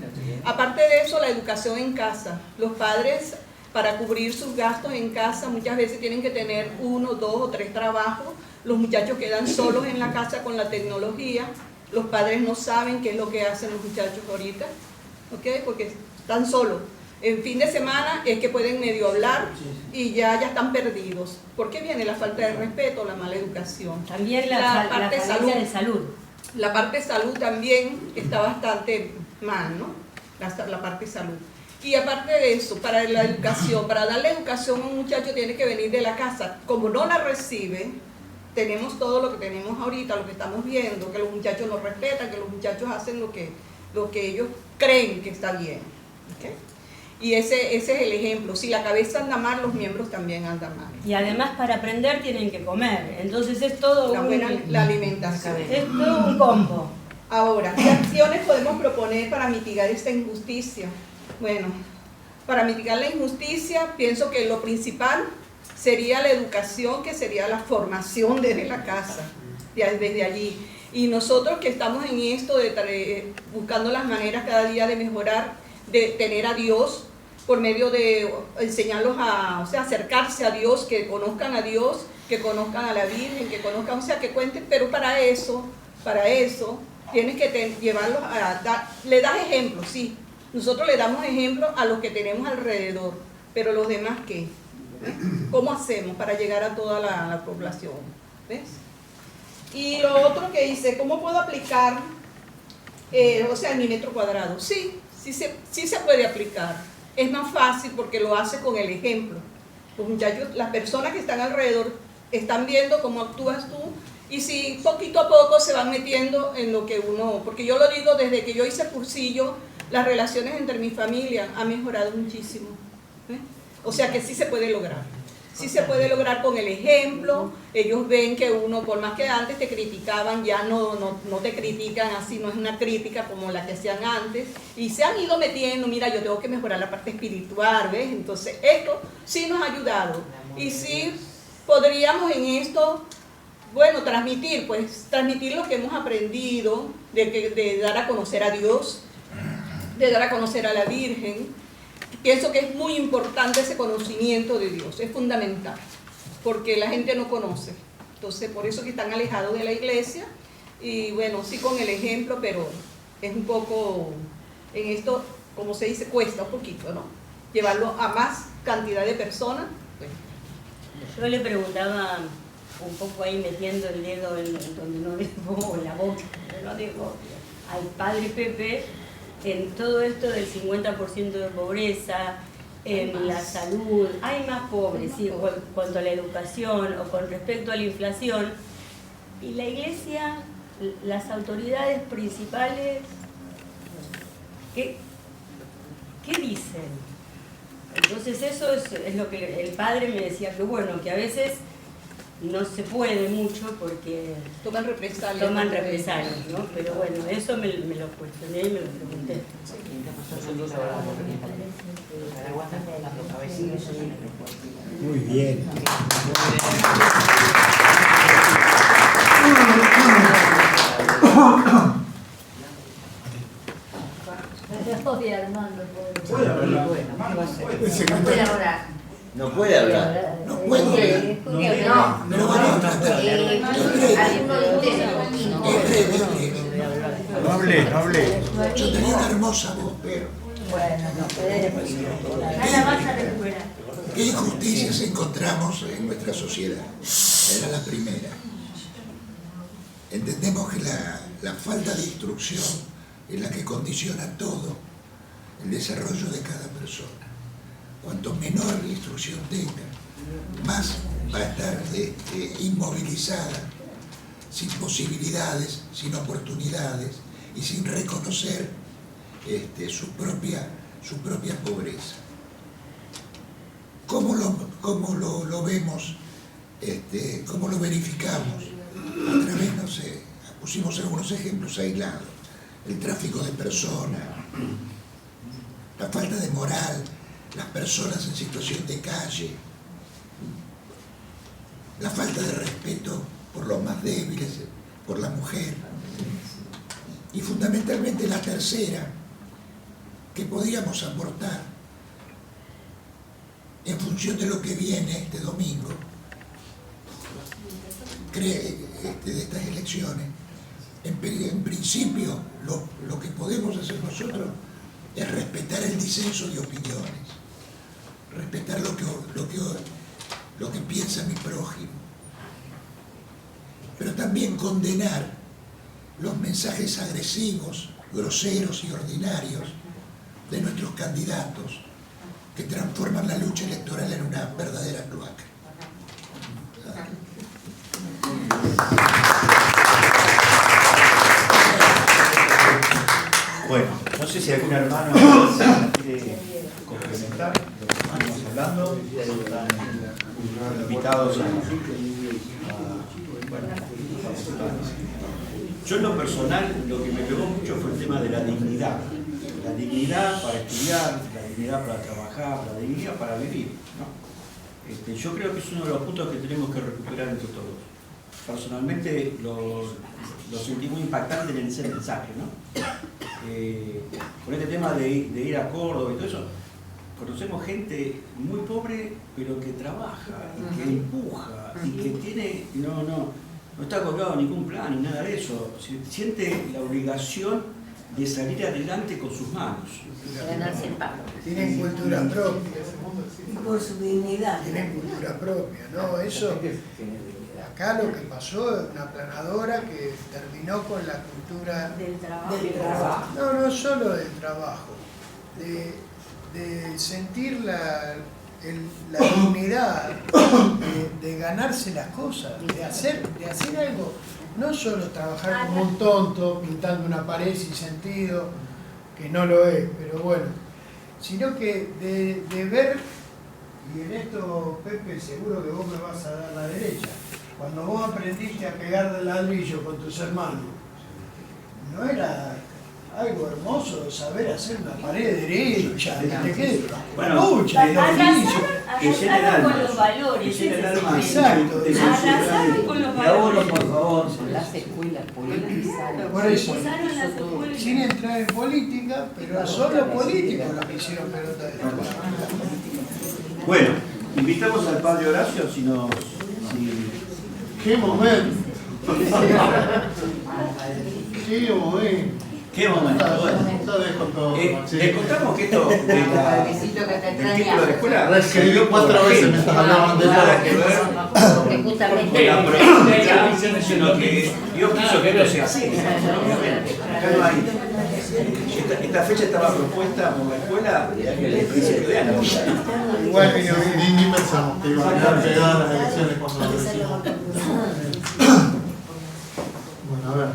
aparte de eso, la educación en casa. Los padres, para cubrir sus gastos en casa, muchas veces tienen que tener 1, 2 o 3 trabajos. Los muchachos quedan solos en la casa con la tecnología. Los padres no saben qué es lo que hacen los muchachos ahorita, ¿ok? Porque están solos. En fin de semana es que pueden medio hablar y ya están perdidos. ¿Por qué viene la falta de respeto, la mala educación? También la parte de salud. La parte de salud también está bastante mal, ¿no? La parte de salud. Y aparte de eso, para la educación, para darle educación a un muchacho tiene que venir de la casa. Como no la recibe, tenemos todo lo que tenemos ahorita, lo que estamos viendo, que los muchachos no respetan, que los muchachos hacen lo que ellos creen que está bien. ¿Okay? Y ese es el ejemplo. Si la cabeza anda mal, los miembros también andan mal. Y además para aprender tienen que comer. Entonces es todo la alimentación. Es todo un combo. Ahora, ¿qué acciones podemos proponer para mitigar esta injusticia? Bueno, para mitigar la injusticia, pienso que lo principal sería la educación, que sería la formación desde la casa, desde allí. Y nosotros que estamos en esto, buscando las maneras cada día de mejorar, de tener a Dios, por medio de enseñarlos acercarse a Dios, que conozcan a Dios, que conozcan a la Virgen, que conozcan, que cuenten, pero para eso tienes que llevarlos le das ejemplo, sí. Nosotros le damos ejemplo a los que tenemos alrededor, pero los demás, ¿qué? ¿Ves? ¿Cómo hacemos para llegar a toda la población? ¿Ves? Y lo otro que dice, ¿cómo puedo aplicar, el metro cuadrado? Sí se puede aplicar. Es más fácil porque lo hace con el ejemplo. Los muchachos, las personas que están alrededor están viendo cómo actúas tú y si poquito a poco se van metiendo en lo que uno... Porque yo lo digo, desde que yo hice cursillo, las relaciones entre mi familia han mejorado muchísimo. ¿Eh? O sea que sí se puede lograr. Sí se puede lograr con el ejemplo. Ellos ven que uno, por más que antes te criticaban, ya no te critican así, no es una crítica como la que hacían antes. Y se han ido metiendo, mira, yo tengo que mejorar la parte espiritual, ¿ves? Entonces esto sí nos ha ayudado. Y sí podríamos en esto, bueno, transmitir lo que hemos aprendido, de dar a conocer a Dios, de dar a conocer a la Virgen. Pienso que es muy importante ese conocimiento de Dios, es fundamental, porque la gente no conoce. Entonces, por eso que están alejados de la iglesia, y bueno, sí con el ejemplo, pero es un poco, en esto, como se dice, cuesta un poquito, ¿no? Llevarlo a más cantidad de personas. Yo le preguntaba, un poco ahí metiendo el dedo en donde no debo, en la boca, no debo, al padre Pepe, en todo esto del 50% de pobreza, en la salud, hay más pobres, ¿sí? En cuanto a la educación o con respecto a la inflación. Y la iglesia, las autoridades principales, ¿qué dicen? Entonces eso es lo que el padre me decía, que bueno, que a veces no se puede mucho porque toman represalias, ¿no? Pero bueno, eso me lo cuestioné y me lo pregunté. Muy bien. No puede hablar. No puede. No van a tratar. No hablé. Yo tenía una hermosa voz, pero... ¿Qué injusticias encontramos en nuestra sociedad? Era la primera. Entendemos que la falta de instrucción es la que condiciona todo. el desarrollo de cada persona. Cuanto menor la instrucción tenga, más va a estar inmovilizada, sin posibilidades, sin oportunidades y sin reconocer su propia pobreza. ¿Cómo lo vemos? ¿Cómo lo verificamos? A través, no sé, pusimos algunos ejemplos aislados: el tráfico de personas, la falta de moral, las personas en situación de calle, la falta de respeto por los más débiles, por la mujer, y fundamentalmente la tercera que podríamos aportar en función de lo que viene este domingo de estas elecciones. En principio, lo que podemos hacer nosotros es respetar el disenso de opiniones, respetar lo que piensa mi prójimo, pero también condenar los mensajes agresivos, groseros y ordinarios de nuestros candidatos, que transforman la lucha electoral en una verdadera cloaca. Bueno, no sé si algún hermano quiere complementar lo que estamos hablando. Están invitados a participar. Yo en lo personal, lo que me pegó mucho fue el tema de la dignidad. La dignidad para estudiar, la dignidad para trabajar, la dignidad para vivir, ¿no? Yo creo que es uno de los puntos que tenemos que recuperar entre todos. Personalmente lo sentí muy impactante en ese mensaje, ¿no? Con este tema de ir a Córdoba y todo eso, conocemos gente muy pobre pero que trabaja y que empuja y que tiene, no está colgado ningún plan ni nada de eso, siente la obligación de salir adelante con sus manos. Ganarse el pan. Tienen cultura propia. Y por su dignidad. Tienen cultura propia, ¿no? Eso, acá lo que pasó es una aplanadora que terminó con la cultura del trabajo. No solo del trabajo, de sentir la dignidad, de ganarse las cosas, de hacer algo. No solo trabajar como un tonto, pintando una pared sin sentido, que no lo es, pero bueno, sino que de ver, y en esto, Pepe, seguro que vos me vas a dar la derecha, cuando vos aprendiste a pegar de ladrillo con tus hermanos, ¿no era algo hermoso saber hacer una pared derecha? Arrasaron con los valores. Exacto. Arrasaron con los valores. Por favor. Las escuelas politizaron. Por eso, sin entrar en política, pero solo políticos los que hicieron pelota de la. Bueno, invitamos al padre Horacio ¡Qué momento! ¡Qué momento! ¿Qué momento? Les contamos que esto del título de escuela reescribió 4 veces mientras hablaban de nada que ver con la provincia, sino que Dios quiso que esto sea así. Acá no hay. Esta fecha estaba propuesta por la escuela desde el principio de año. Igual ni pensamos que iban a quedar pegadas las elecciones cuando lo decimos. Bueno, a ver,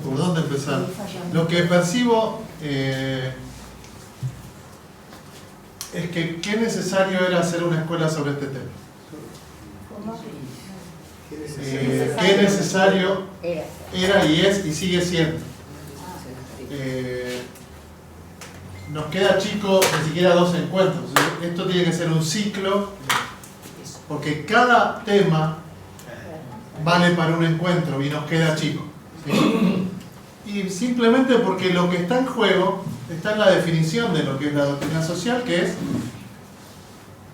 ¿por dónde empezar? Lo que percibo es que qué necesario era hacer una escuela sobre este tema. Qué necesario era y es y sigue siendo. Nos queda chico ni siquiera 2 encuentros. Esto tiene que ser un ciclo, porque cada tema vale para un encuentro y nos queda chico, ¿sí? Y simplemente porque lo que está en juego está en la definición de lo que es la doctrina social, que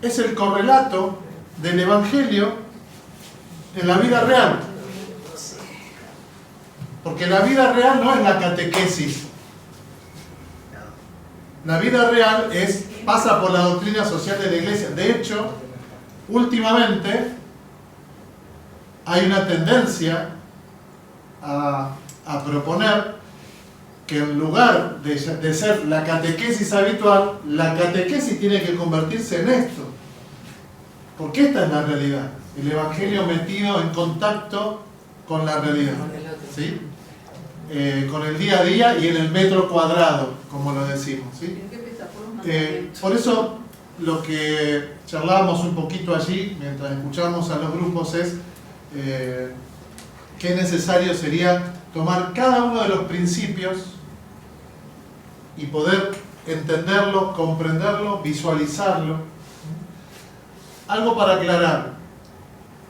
es el correlato del Evangelio en la vida real. Porque la vida real no es la catequesis. La vida real pasa por la doctrina social de la Iglesia. De hecho, últimamente hay una tendencia a proponer que en lugar de ser la catequesis habitual, la catequesis tiene que convertirse en esto. Porque esta es la realidad. El Evangelio metido en contacto con la realidad. ¿Sí? Con el día a día y en el metro cuadrado, como lo decimos. ¿Sí? Por eso lo que charlábamos un poquito allí, mientras escuchamos a los grupos, es qué necesario sería tomar cada uno de los principios y poder entenderlo, comprenderlo, visualizarlo. Algo para aclarar.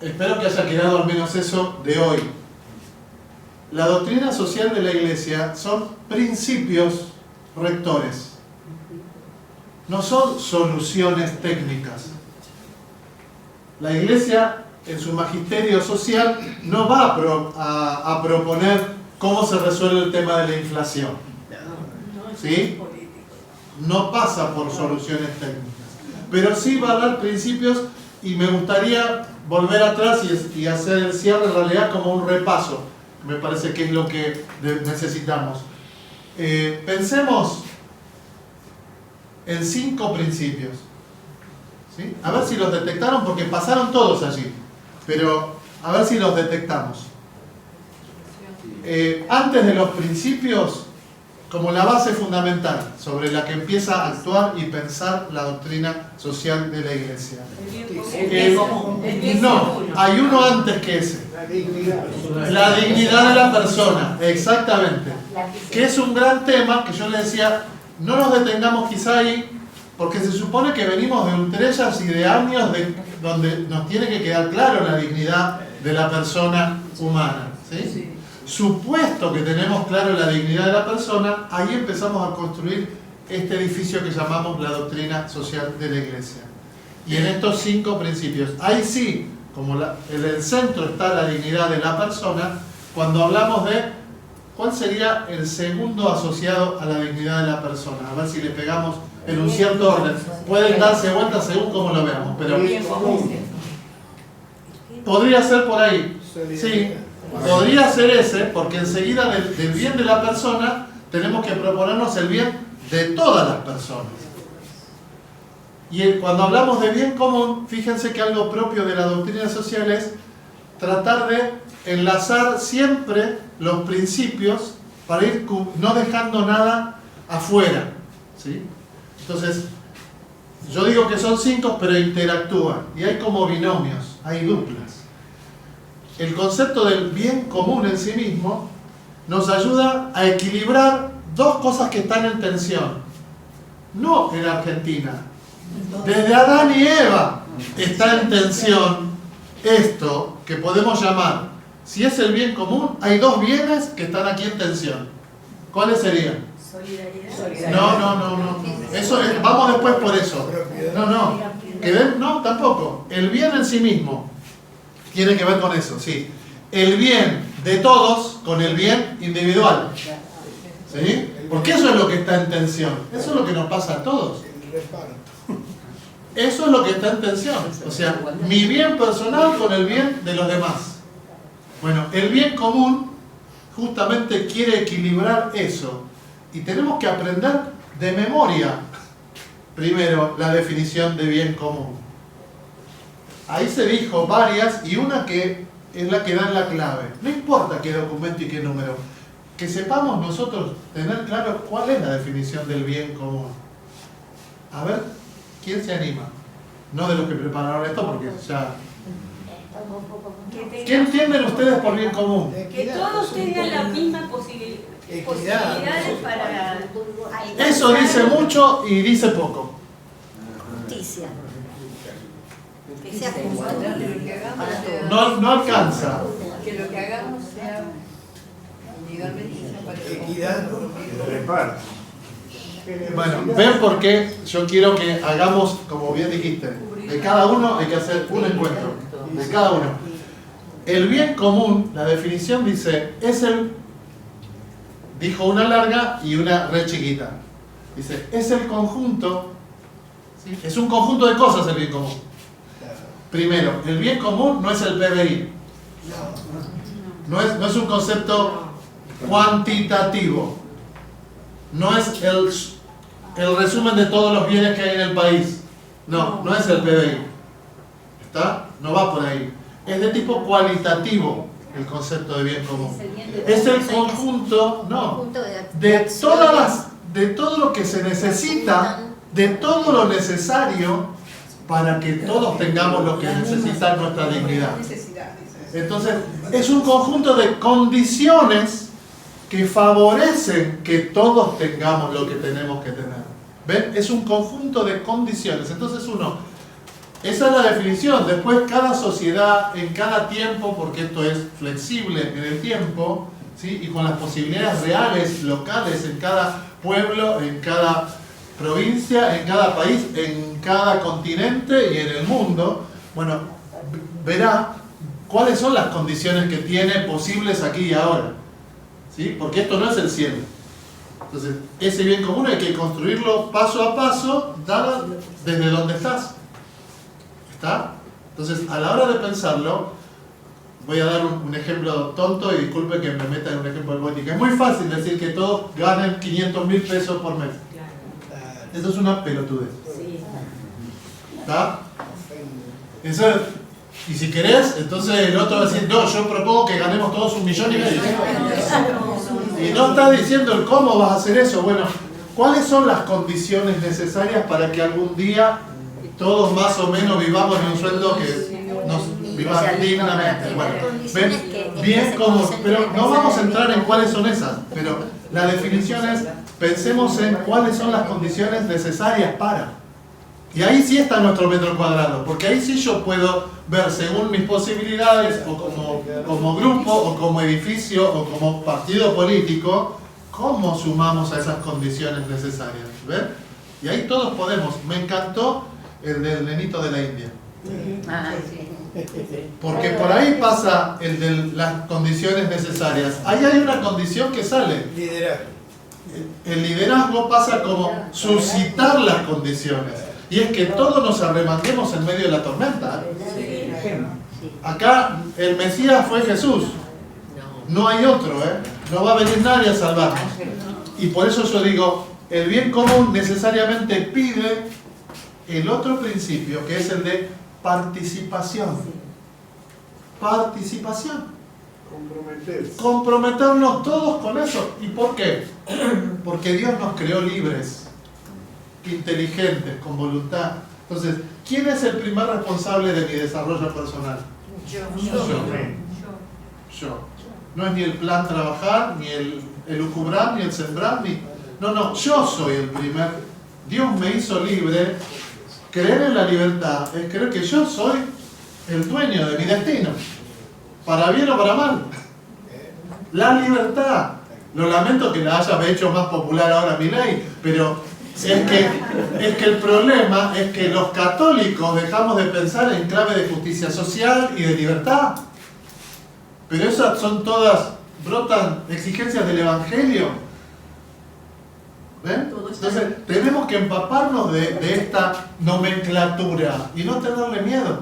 Espero que haya quedado al menos eso de hoy. La doctrina social de la Iglesia son principios rectores. No son soluciones técnicas. La Iglesia, en su magisterio social, no va a proponer cómo se resuelve el tema de la inflación. ¿Sí? No pasa por soluciones técnicas. Pero sí va a dar principios, y me gustaría volver atrás y hacer el cierre en realidad como un repaso. Me parece que es lo que necesitamos. Pensemos en 5 principios. ¿Sí? A ver si los detectaron, porque pasaron todos allí. Pero a ver si los detectamos. Antes de los principios, como la base fundamental sobre la que empieza a actuar y pensar la doctrina social de la Iglesia. No, hay uno antes que ese. La dignidad de la persona, exactamente. Que es un gran tema que yo le decía, no nos detengamos quizá ahí, porque se supone que venimos de estrellas y de años donde nos tiene que quedar claro la dignidad de la persona humana. ¿Sí? Supuesto que tenemos claro la dignidad de la persona, ahí empezamos a construir este edificio que llamamos la doctrina social de la Iglesia. Y en estos 5 principios, ahí sí, como en el centro está la dignidad de la persona, cuando hablamos de cuál sería el segundo asociado a la dignidad de la persona. A ver si le pegamos en un cierto orden. Pueden darse vueltas según como lo veamos, pero podría ser por ahí. Sí. Podría ser ese, porque enseguida del bien de la persona tenemos que proponernos el bien de todas las personas. Y cuando hablamos de bien común, fíjense que algo propio de la doctrina social es tratar de enlazar siempre los principios para ir no dejando nada afuera. ¿Sí? Entonces, yo digo que son 5, pero interactúan. Y hay como binomios, hay duplas. El concepto del bien común en sí mismo nos ayuda a equilibrar 2 cosas que están en tensión. No en Argentina. Desde Adán y Eva está en tensión esto que podemos llamar, si es el bien común, hay 2 bienes que están aquí en tensión. ¿Cuáles serían? Solidaridad. No. Eso es, vamos después por eso. No, tampoco. El bien en sí mismo tiene que ver con eso, sí. El bien de todos con el bien individual. ¿Sí? Porque eso es lo que está en tensión. Eso es lo que nos pasa a todos. Eso es lo que está en tensión. O sea, mi bien personal con el bien de los demás. Bueno, el bien común justamente quiere equilibrar eso. Y tenemos que aprender de memoria, primero, la definición de bien común. Ahí se dijo varias, y una que es la que da la clave. No importa qué documento y qué número. Que sepamos nosotros tener claro cuál es la definición del bien común. A ver, ¿quién se anima? No de los que prepararon esto, porque ya... ¿Qué entienden ustedes por bien común? Que todos tengan la misma posibilidades para... Eso dice mucho y dice poco. Justicia. No alcanza. Que lo que hagamos sea individualmente. Equidad, reparto. Bueno, ven por qué yo quiero que hagamos, como bien dijiste, de cada uno hay que hacer un encuentro, de cada uno. El bien común, la definición dice, dijo una larga y una re chiquita. Dice, es el conjunto, ¿sí? Es un conjunto de cosas el bien común. Primero, el bien común no es el PBI. No es un concepto cuantitativo. no es el resumen de todos los bienes que hay en el país. No, no es el PBI. ¿Está? No va por ahí. Es de tipo cualitativo el concepto de bien común. Es el conjunto, no, de todo lo que se necesita, de todo lo necesario para que todos tengamos lo que necesita nuestra dignidad. Entonces, es un conjunto de condiciones que favorecen que todos tengamos lo que tenemos que tener. ¿Ven? Es un conjunto de condiciones. Entonces esa es la definición. Después cada sociedad, en cada tiempo, porque esto es flexible en el tiempo, ¿sí? Y con las posibilidades reales, locales, en cada pueblo, en cada provincia, en cada país, en cada continente y en el mundo, bueno, verá cuáles son las condiciones que tiene posibles aquí y ahora, ¿sí? Porque esto no es el cielo. Entonces, ese bien común hay que construirlo paso a paso, dado desde donde estás. ¿Está? Entonces, a la hora de pensarlo, voy a dar un ejemplo tonto y disculpe que me meta en un ejemplo de política. Es muy fácil decir que todos ganen 500.000 pesos por mes. Eso es una pelotudez. ¿Está? Eso, y si querés, entonces el otro va a decir, no, yo propongo que ganemos todos 1,5 millones. Y no está diciendo el cómo vas a hacer eso. Bueno, ¿cuáles son las condiciones necesarias para que algún día todos más o menos vivamos en un sueldo que nos vivamos dignamente? Bueno, bien común, pero no vamos a entrar en cuáles son esas, pero la definición es, pensemos en cuáles son las condiciones necesarias para. Y ahí sí está nuestro metro cuadrado, porque ahí sí yo puedo ver según mis posibilidades, o como grupo, o como edificio, o como partido político, cómo sumamos a esas condiciones necesarias. ¿Ven? Y ahí todos podemos. Me encantó el del nenito de la India. Porque por ahí pasa el de las condiciones necesarias. Ahí hay una condición que sale. El liderazgo pasa como suscitar las condiciones. Y es que todos nos arremanguemos en medio de la tormenta. Acá el Mesías fue Jesús. No hay otro, no va a venir nadie a salvarnos. Y por eso yo digo, el bien común necesariamente pide el otro principio, que es el de participación. Participación. Comprometernos todos con eso. ¿Y por qué? Porque Dios nos creó libres, inteligentes, con voluntad. Entonces, ¿quién es el primer responsable de mi desarrollo personal? Yo. No es ni el plan trabajar, ni el elucubrar, ni el sembrar, ni... No, yo soy el primer. Dios me hizo libre. Creer en la libertad es creer que yo soy el dueño de mi destino, para bien o para mal. La libertad. Lo lamento que la haya hecho más popular ahora Milei, pero es que el problema es que los católicos dejamos de pensar en clave de justicia social y de libertad. Pero esas son todas, brotan exigencias del Evangelio. ¿Ven? Entonces tenemos que empaparnos de esta nomenclatura y no tenerle miedo.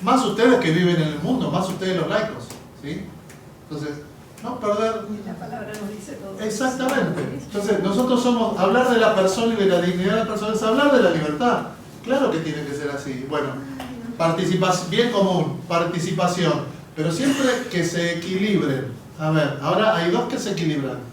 Más ustedes que viven en el mundo, más ustedes los laicos, ¿sí? Entonces, no perder... La palabra nos dice todo. Exactamente. Entonces nosotros somos, hablar de la persona y de la dignidad de la persona es hablar de la libertad. Claro que tiene que ser así. Bueno, participación, bien común, participación, pero siempre que se equilibren. A ver, ahora hay dos que se equilibran.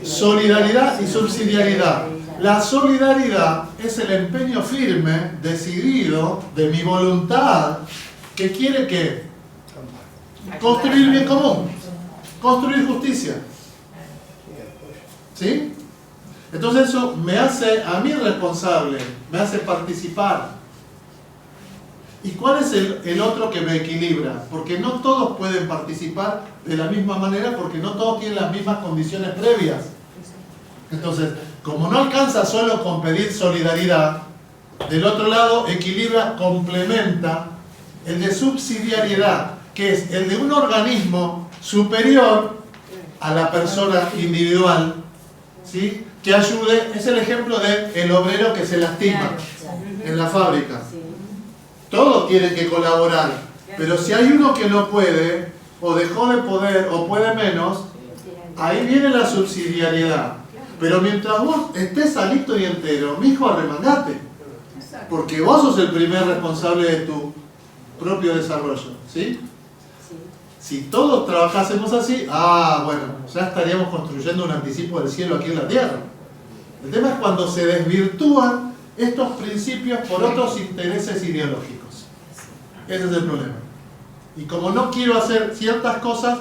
Solidaridad y subsidiariedad. La solidaridad es el empeño firme, decidido, de mi voluntad, que quiere que construir bien común, construir justicia. ¿Sí? Entonces eso me hace a mí responsable, me hace participar. ¿Y cuál es el otro que me equilibra? Porque no todos pueden participar de la misma manera, porque no todos tienen las mismas condiciones previas. Entonces, como no alcanza solo con pedir solidaridad, del otro lado equilibra, complementa el de subsidiariedad, que es el de un organismo superior a la persona individual, ¿sí? Que ayude. Es el ejemplo del obrero que se lastima en la fábrica. Todos tienen que colaborar, pero si hay uno que no puede, o dejó de poder, o puede menos, Ahí viene la subsidiariedad. Pero mientras vos estés salito y entero, mijo, arremangate. Porque vos sos el primer responsable de tu propio desarrollo, ¿sí? Si todos trabajásemos así, bueno, ya estaríamos construyendo un anticipo del cielo aquí en la tierra. El tema es cuando se desvirtúan estos principios por otros intereses ideológicos. Ese es el problema. Y como no quiero hacer ciertas cosas,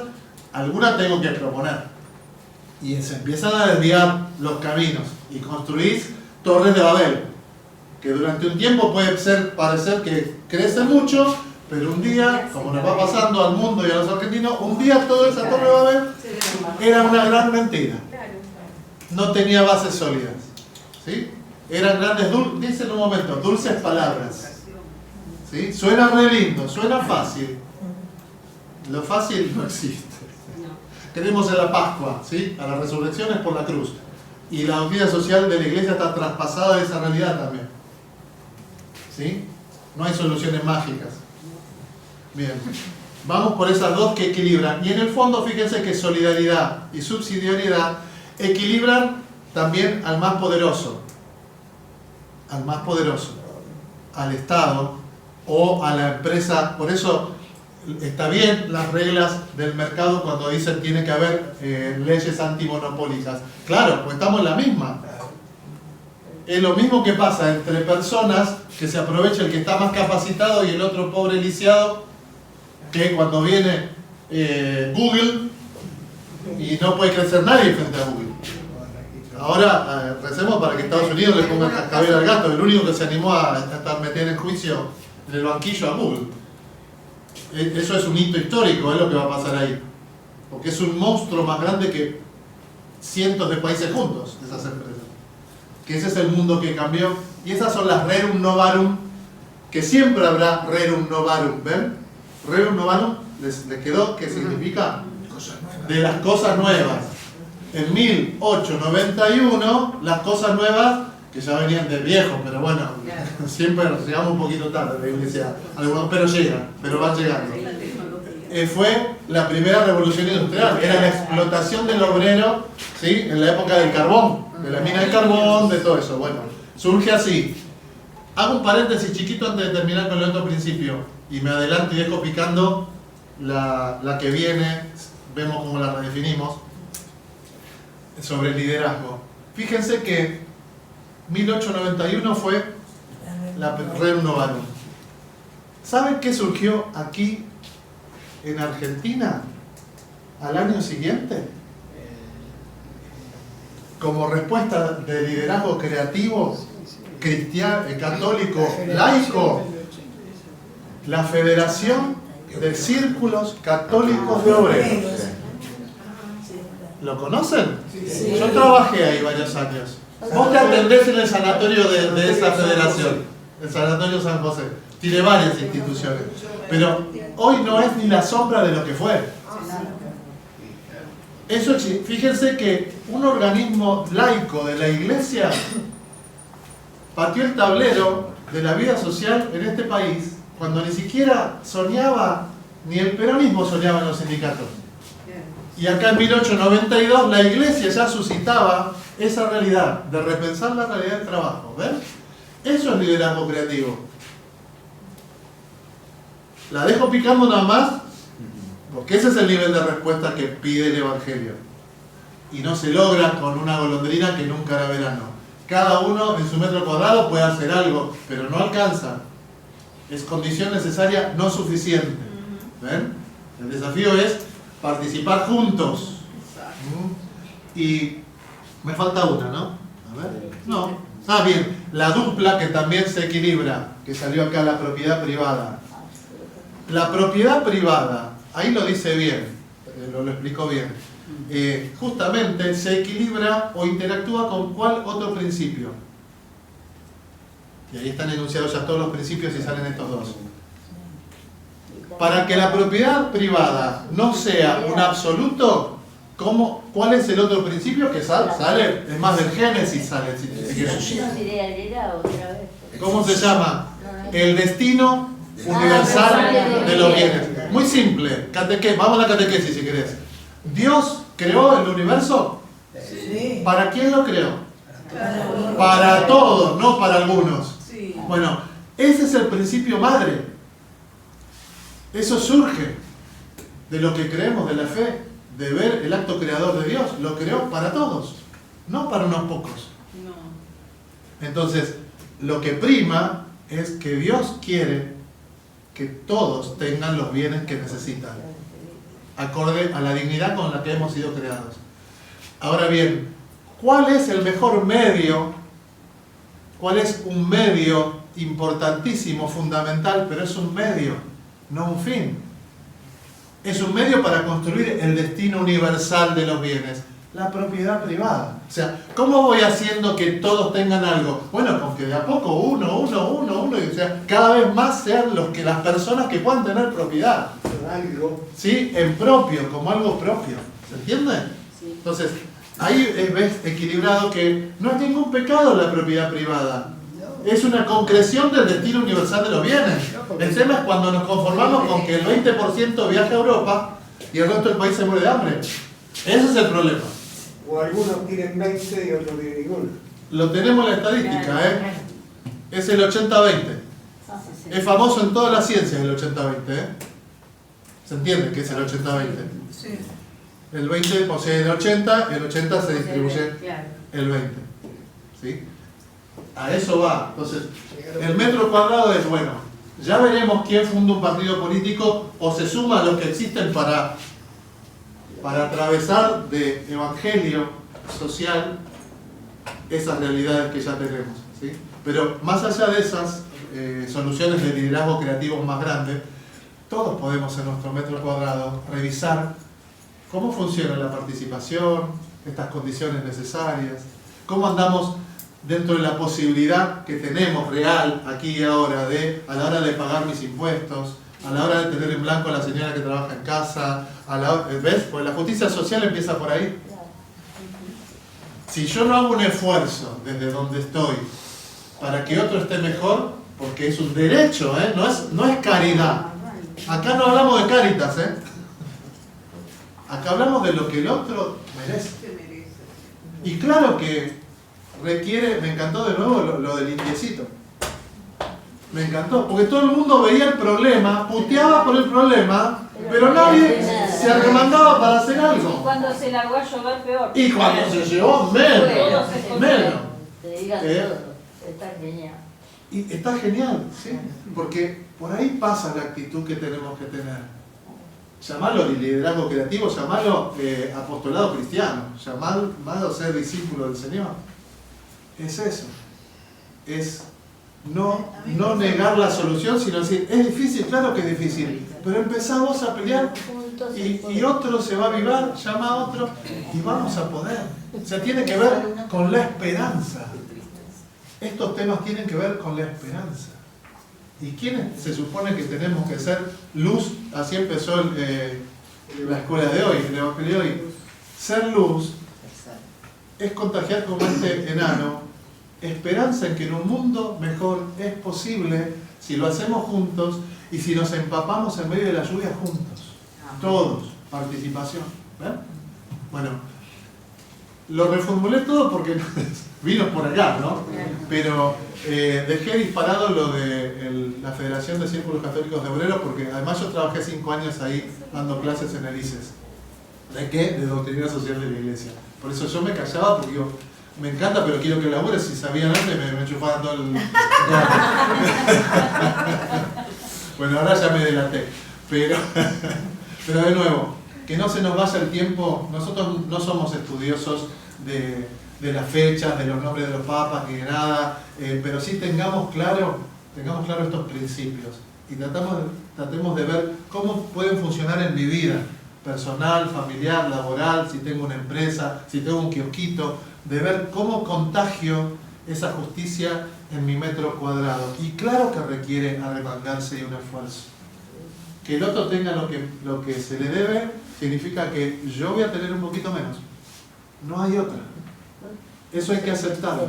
algunas tengo que proponer. Y se empiezan a desviar los caminos y construís torres de Babel, que durante un tiempo puede parecer que crece mucho, pero un día, como nos va pasando al mundo y a los argentinos, un día toda esa torre de Babel era una gran mentira. No tenía bases sólidas. ¿Sí? Eran grandes, dice en un momento, dulces palabras. ¿Sí? Suena re lindo, suena fácil. Lo fácil no existe. Creemos en la Pascua, ¿sí? A la resurrección es por la cruz. Y la vida social de la iglesia está traspasada de esa realidad también. ¿Sí? No hay soluciones mágicas. Bien. Vamos por esas dos que equilibran. Y en el fondo, fíjense que solidaridad y subsidiariedad equilibran también al más poderoso. Al más poderoso. Al Estado o a la empresa. Por eso está bien las reglas del mercado cuando dicen tiene que haber leyes antimonopólicas. Claro, pues estamos en la misma. Es lo mismo que pasa entre personas que se aprovecha el que está más capacitado y el otro pobre lisiado, que cuando viene Google y no puede crecer nadie frente a Google. Ahora recemos para que Estados Unidos le ponga cascabel al gato, el único que se animó a meter en juicio en el banquillo a Google. Eso es un hito histórico, es lo que va a pasar ahí. Porque es un monstruo más grande que cientos de países juntos, esas empresas. Que ese es el mundo que cambió. Y esas son las rerum novarum, que siempre habrá rerum novarum. ¿Ven? Rerum novarum les quedó, ¿qué significa? De las cosas nuevas. En 1891, las cosas nuevas, que ya venían de viejo, pero bueno, siempre llegamos un poquito tarde a la iglesia, pero llegan, pero van llegando. Fue la primera revolución industrial, era la explotación del obrero, ¿sí? En la época del carbón, de la mina de carbón, de todo eso. Bueno, surge así. Hago un paréntesis chiquito antes de terminar con el otro principio, y me adelanto y dejo picando la que viene, vemos cómo la redefinimos, sobre el liderazgo. Fíjense que 1891 fue la Rerum Novarum. ¿Saben qué surgió aquí en Argentina al año siguiente? Como respuesta de liderazgo creativo, cristiano, católico, laico, la Federación de Círculos Católicos de Obreros. ¿Lo conocen? Sí. Yo trabajé ahí varios años. Vos te atendés en el sanatorio de esa federación, el Sanatorio San José. Tiene varias instituciones, pero hoy no es ni la sombra de lo que fue. Eso, fíjense que un organismo laico de la iglesia pateó el tablero de la vida social en este país cuando ni siquiera soñaba, ni el peronismo soñaba en los sindicatos. Y acá en 1892 la iglesia ya suscitaba esa realidad, de repensar la realidad del trabajo. ¿Ven? Eso es liderazgo creativo. La dejo picando nada más, porque ese es el nivel de respuesta que pide el Evangelio. Y no se logra con una golondrina que nunca hará verano. Cada uno en su metro cuadrado puede hacer algo, pero no alcanza. Es condición necesaria, no suficiente. ¿Ven? El desafío es participar juntos. Y me falta una, ¿no? A ver. No. Ah, bien. La dupla que también se equilibra, que salió acá, la propiedad privada. La propiedad privada, ahí lo dice bien, lo explicó bien. Justamente se equilibra o interactúa con ¿cuál otro principio? Y ahí están enunciados ya todos los principios y salen estos dos. Para que la propiedad privada no sea un absoluto, ¿cuál es el otro principio que sale? Es más del Génesis sale. ¿Cómo se llama? El destino universal de los bienes. Muy simple. Vamos a la catequesis si querés. Dios ¿Creó el universo? Sí. ¿Para quién lo creó? Para todos, no para algunos. Bueno, ese es el principio madre. Eso surge de lo que creemos, de la fe, de ver el acto creador de Dios. Lo creó para todos, no para unos pocos. Entonces, lo que prima es que Dios quiere que todos tengan los bienes que necesitan, acorde a la dignidad con la que hemos sido creados. Ahora bien, ¿cuál es el mejor medio? ¿Cuál es un medio importantísimo, fundamental, pero es un medio, no un fin? Es un medio para construir el destino universal de los bienes, la propiedad privada. O sea, ¿cómo voy haciendo que todos tengan algo? Bueno, con que de a poco uno, y o sea, cada vez más sean las personas que puedan tener propiedad. ¿Sí? En propio, como algo propio. ¿Se entiende? Entonces, ahí ves equilibrado que no es ningún pecado la propiedad privada. Es una concreción del destino universal de los bienes. El tema es cuando nos conformamos con que el 20% viaja a Europa y el resto del país se muere de hambre. Ese es el problema. O algunos tienen 20 y otros tienen ninguno. Lo tenemos en la estadística, ¿eh? Es el 80-20. Es famoso en todas las ciencias el 80-20, ¿eh? ¿Se entiende que es el 80-20? Sí. El 20 posee el 80 se distribuye el 20. ¿Sí? A eso va. Entonces, el metro cuadrado es, bueno, ya veremos quién funda un partido político o se suma a los que existen para atravesar de evangelio social esas realidades que ya tenemos. ¿Sí? Pero más allá de esas soluciones de liderazgo creativo más grandes, todos podemos en nuestro metro cuadrado revisar cómo funciona la participación, estas condiciones necesarias, cómo andamos dentro de la posibilidad que tenemos real aquí y ahora a la hora de pagar mis impuestos, a la hora de tener en blanco a la señora que trabaja en casa, ¿ves? Pues la justicia social empieza por ahí. Si yo no hago un esfuerzo desde donde estoy para que otro esté mejor, porque es un derecho, ¿eh? No es caridad. Acá no hablamos de caritas, ¿eh? Acá hablamos de lo que el otro merece. Y claro que requiere, me encantó de nuevo lo del indiecito. Me encantó, porque todo el mundo veía el problema, puteaba por el problema, pero nadie se arremangaba para hacer algo. Cuando se largó a llover, peor. Y cuando se llevó, menos. Te digan todo. Está genial. Y está genial, ¿sí? Porque por ahí pasa la actitud que tenemos que tener. Llamarlo liderazgo creativo, llamarlo apostolado cristiano, llamarlo ser discípulo del Señor. Es eso. Es no negar la solución, sino decir, es difícil, claro que es difícil, pero empezamos a pelear y otro se va a avivar, llama a otro y vamos a poder. O sea, tiene que ver con la esperanza. Estos temas tienen que ver con la esperanza. ¿Y quiénes se supone que tenemos que ser luz? Así empezó la escuela de hoy, el evangelio de hoy. Ser luz es contagiar como este enano esperanza en que en un mundo mejor es posible si lo hacemos juntos y si nos empapamos en medio de la lluvia juntos. Todos, participación. ¿Ven? Bueno, lo reformulé todo porque vino por acá, ¿no? Pero dejé disparado lo de la Federación de Círculos Católicos de Obreros porque además yo trabajé 5 años ahí dando clases en el ICES. ¿De qué? De doctrina social de la Iglesia. Por eso yo me callaba porque digo, me encanta, pero quiero que labures. Si sabían antes, me enchufaban todo el... Bueno, ahora ya me delaté. Pero de nuevo, que no se nos vaya el tiempo. Nosotros no somos estudiosos de las fechas, de los nombres de los papas, ni de nada. Pero sí tengamos claro estos principios. Y tratemos de ver cómo pueden funcionar en mi vida. Personal, familiar, laboral, si tengo una empresa, si tengo un kiosquito, de ver cómo contagio esa justicia en mi metro cuadrado. Y claro que requiere arremangarse y un esfuerzo. Que el otro tenga lo que se le debe, significa que yo voy a tener un poquito menos. No hay otra. Eso hay que aceptarlo.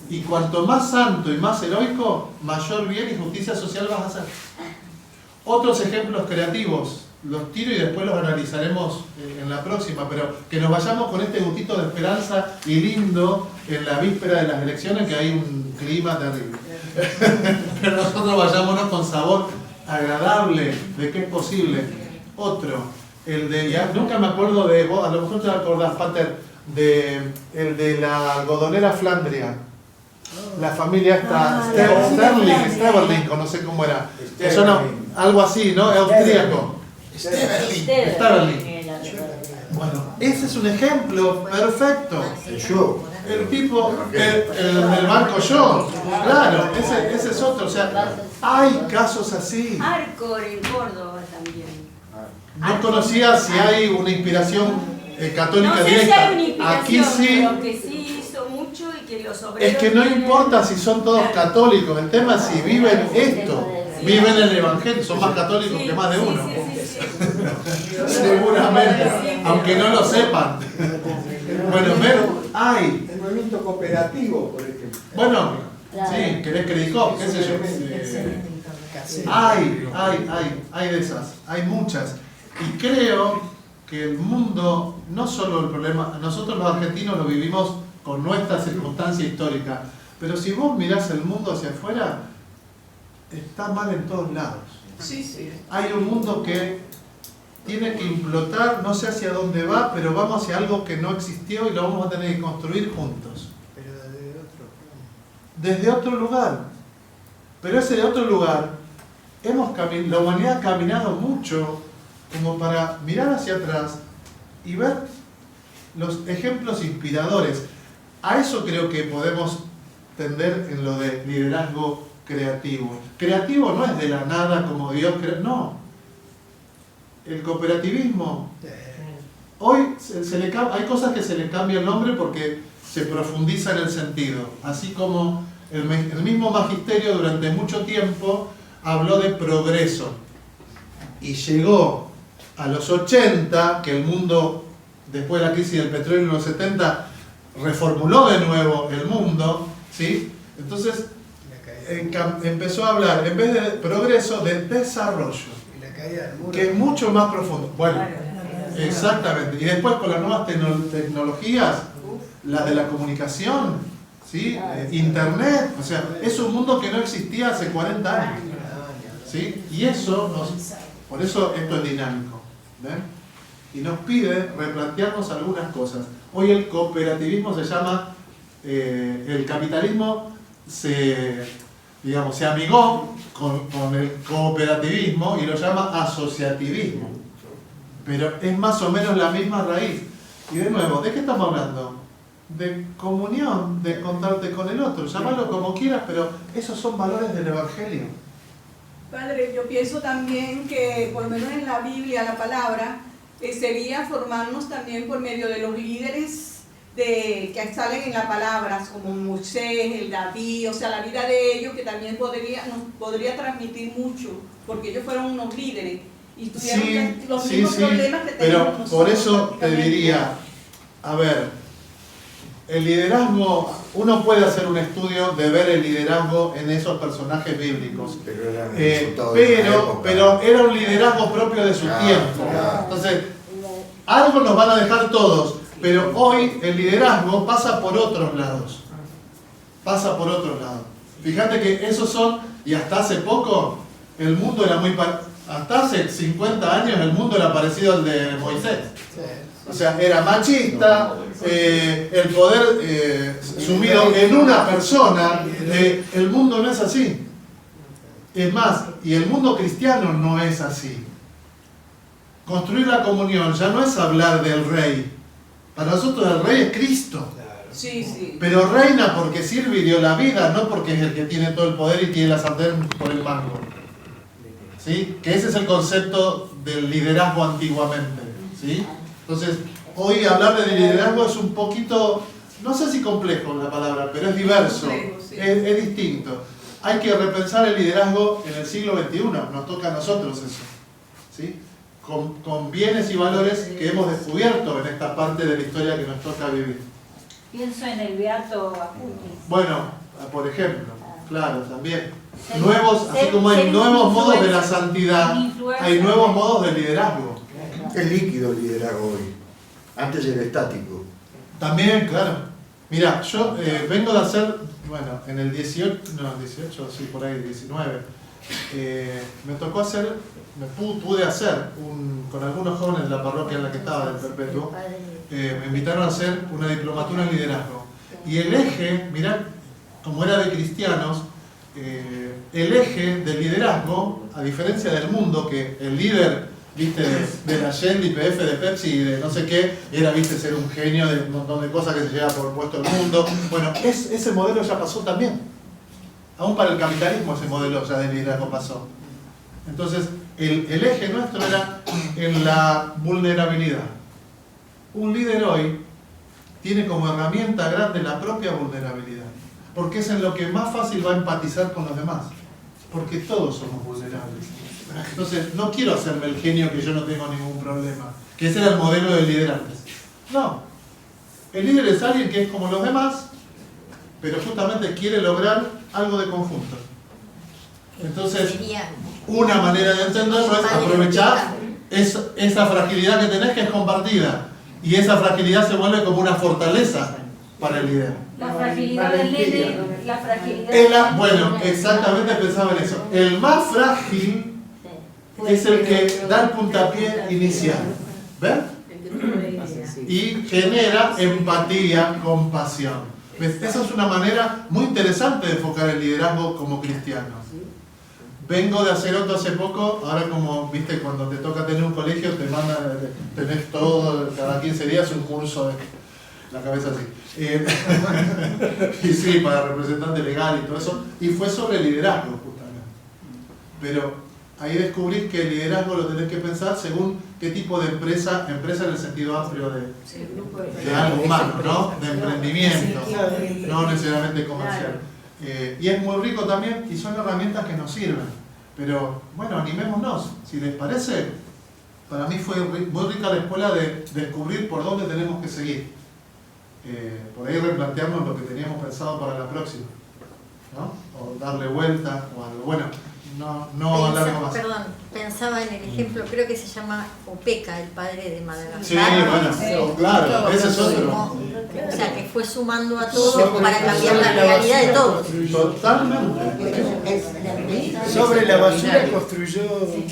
Y cuanto más santo y más heroico, mayor bien y justicia social vas a hacer. Otros ejemplos creativos los tiro y después los analizaremos en la próxima, pero que nos vayamos con este gustito de esperanza y lindo en la víspera de las elecciones, que hay un clima terrible. Pero nosotros vayámonos con sabor agradable de que es posible. Otro, el de, ya, nunca me acuerdo de vos, a lo mejor te acordás, Pater, el de la algodonera Flandria. La familia esta, Sterling, no sé cómo era. Eso no, algo así, ¿no? Austríaco. Sterling. Bueno, ese es un ejemplo perfecto. El tipo, el banco yo, claro, ese es otro. O sea, hay casos así. Arcor en Córdoba también. No conocía si hay una inspiración católica no sé directa. Si hay una inspiración, aquí sí. Pero que sí hizo mucho y que los obreros. Es que no importa si son todos católicos, el tema es si viven esto, viven el evangelio, son más católicos que más de uno. Seguramente, aunque no lo sepan. Bueno, hay. El movimiento cooperativo, por ejemplo. Bueno, sí, querés Credicop, qué sé yo. Hay de esas, hay muchas. Y creo que el mundo, no solo el problema, nosotros los argentinos lo vivimos con nuestra circunstancia histórica, pero si vos mirás el mundo hacia afuera, está mal en todos lados. Sí, sí. Hay un mundo que tiene que implotar, no sé hacia dónde va, pero vamos hacia algo que no existió y lo vamos a tener que construir juntos. Pero desde otro lugar. Pero ese otro lugar, la humanidad ha caminado mucho como para mirar hacia atrás y ver los ejemplos inspiradores. A eso creo que podemos tender en lo de liderazgo creativo. Creativo no es de la nada como Dios creó, no. El cooperativismo, hoy hay cosas que se le cambia el nombre porque se profundiza en el sentido, así como el mismo magisterio durante mucho tiempo habló de progreso y llegó a los 80, que el mundo después de la crisis del petróleo en los 70 reformuló de nuevo el mundo, ¿sí? Entonces empezó a hablar, en vez de progreso, de desarrollo, que es mucho más profundo. Bueno, exactamente. Y después con las nuevas tecnologías, las de la comunicación, ¿sí? Internet, o sea, es un mundo que no existía hace 40 años, ¿sí? Y por eso esto es dinámico, ¿ven? Y nos pide replantearnos algunas cosas. Hoy el cooperativismo se llama, el capitalismo se amigó con el cooperativismo y lo llama asociativismo. Pero es más o menos la misma raíz. Y de nuevo, ¿de qué estamos hablando? De comunión, de encontrarte con el otro. Llámalo como quieras, pero esos son valores del Evangelio. Padre, yo pienso también que, por lo menos en la Biblia, la palabra, sería formarnos también por medio de los líderes que salen en la palabra, como Moisés, el David, o sea, la vida de ellos, que también nos podría transmitir mucho, porque ellos fueron unos líderes y tuvieron los mismos problemas que tenemos nosotros. Pero por eso te diría, a ver, el liderazgo, uno puede hacer un estudio de ver el liderazgo en esos personajes bíblicos, pero era un liderazgo propio de su tiempo. Entonces, algo nos van a dejar todos, pero hoy el liderazgo pasa por otros lados. Pasa por otros lados. Fíjate que esos son, y hasta hace poco, el mundo era hasta hace 50 años el mundo era parecido al de Moisés. O sea, era machista, el poder sumido en una persona. El mundo no es así. Es más, y el mundo cristiano no es así. Construir la comunión ya no es hablar del rey. Para nosotros el rey es Cristo. Sí, sí. Pero reina porque sirve y dio la vida, no porque es el que tiene todo el poder y tiene la sartén por el mango. ¿Sí? Que ese es el concepto del liderazgo antiguamente. ¿Sí? Entonces, hoy hablar de liderazgo es un poquito, no sé si complejo la palabra, pero es diverso, es distinto. Hay que repensar el liderazgo en el siglo XXI, nos toca a nosotros eso. ¿Sí? Con bienes y valores que hemos descubierto en esta parte de la historia que nos toca vivir. Pienso en el Beato Acutis. Bueno, por ejemplo, claro, también. Nuevos, así como hay nuevos modos de la santidad, hay nuevos modos de liderazgo. Es líquido el liderazgo hoy. Antes era estático. También, claro. Mira, yo vengo de hacer, bueno, en el 18, sí, por ahí, 19, me tocó hacer, pude hacer, con algunos jóvenes de la parroquia en la que estaba, del Perpetuo, me invitaron a hacer una diplomatura en liderazgo. Y el eje, mirá, como era de cristianos, el eje del liderazgo, a diferencia del mundo, que el líder, viste, de la Shell, IPF, de Pepsi y de no sé qué, era, viste, ser un genio de un montón de cosas que se lleva por puesto el mundo. Bueno, ese modelo ya pasó también. Aún para el capitalismo ese modelo ya de liderazgo pasó. Entonces, el eje nuestro era en la vulnerabilidad. Un líder hoy tiene como herramienta grande la propia vulnerabilidad, porque es en lo que más fácil va a empatizar con los demás, porque todos somos vulnerables. Entonces, no quiero hacerme el genio que yo no tengo ningún problema, que ese era el modelo del líder antes. No. El líder es alguien que es como los demás, pero justamente quiere lograr algo de conjunto. Entonces, una manera de entenderlo es aprovechar esa fragilidad que tenés, que es compartida, y esa fragilidad se vuelve como una fortaleza para el líder. La fragilidad del nene, la fragilidad bueno, exactamente pensaba en eso. El más frágil es el que da el puntapié inicial. ¿Ven? Y genera empatía, compasión. ¿Ves? Esa es una manera muy interesante de enfocar el liderazgo como cristiano. Vengo de hacer otro hace poco, ahora como, viste, cuando te toca tener un colegio, te manda, tenés todo, cada 15 días un curso de la cabeza así. Y sí, para representante legal y todo eso. Y fue sobre liderazgo, justamente. Pero ahí descubrís que el liderazgo lo tenés que pensar según qué tipo de empresa en el sentido amplio de algo humano, ¿no? De emprendimiento, no necesariamente comercial. Y es muy rico también, y son herramientas que nos sirven. Pero bueno, animémonos. Si les parece, para mí fue muy rica la escuela de descubrir por dónde tenemos que seguir. Por ahí replantearnos lo que teníamos pensado para la próxima, ¿no? O darle vuelta o algo. Bueno, no hablar más. Perdón, pensaba en el ejemplo, creo que se llama Opeca, el padre de Madagascar. Sí, bueno, claro, ese es otro. O sea, que fue sumando a todos para cambiar la realidad de todos. Totalmente. Sobre la basura construyó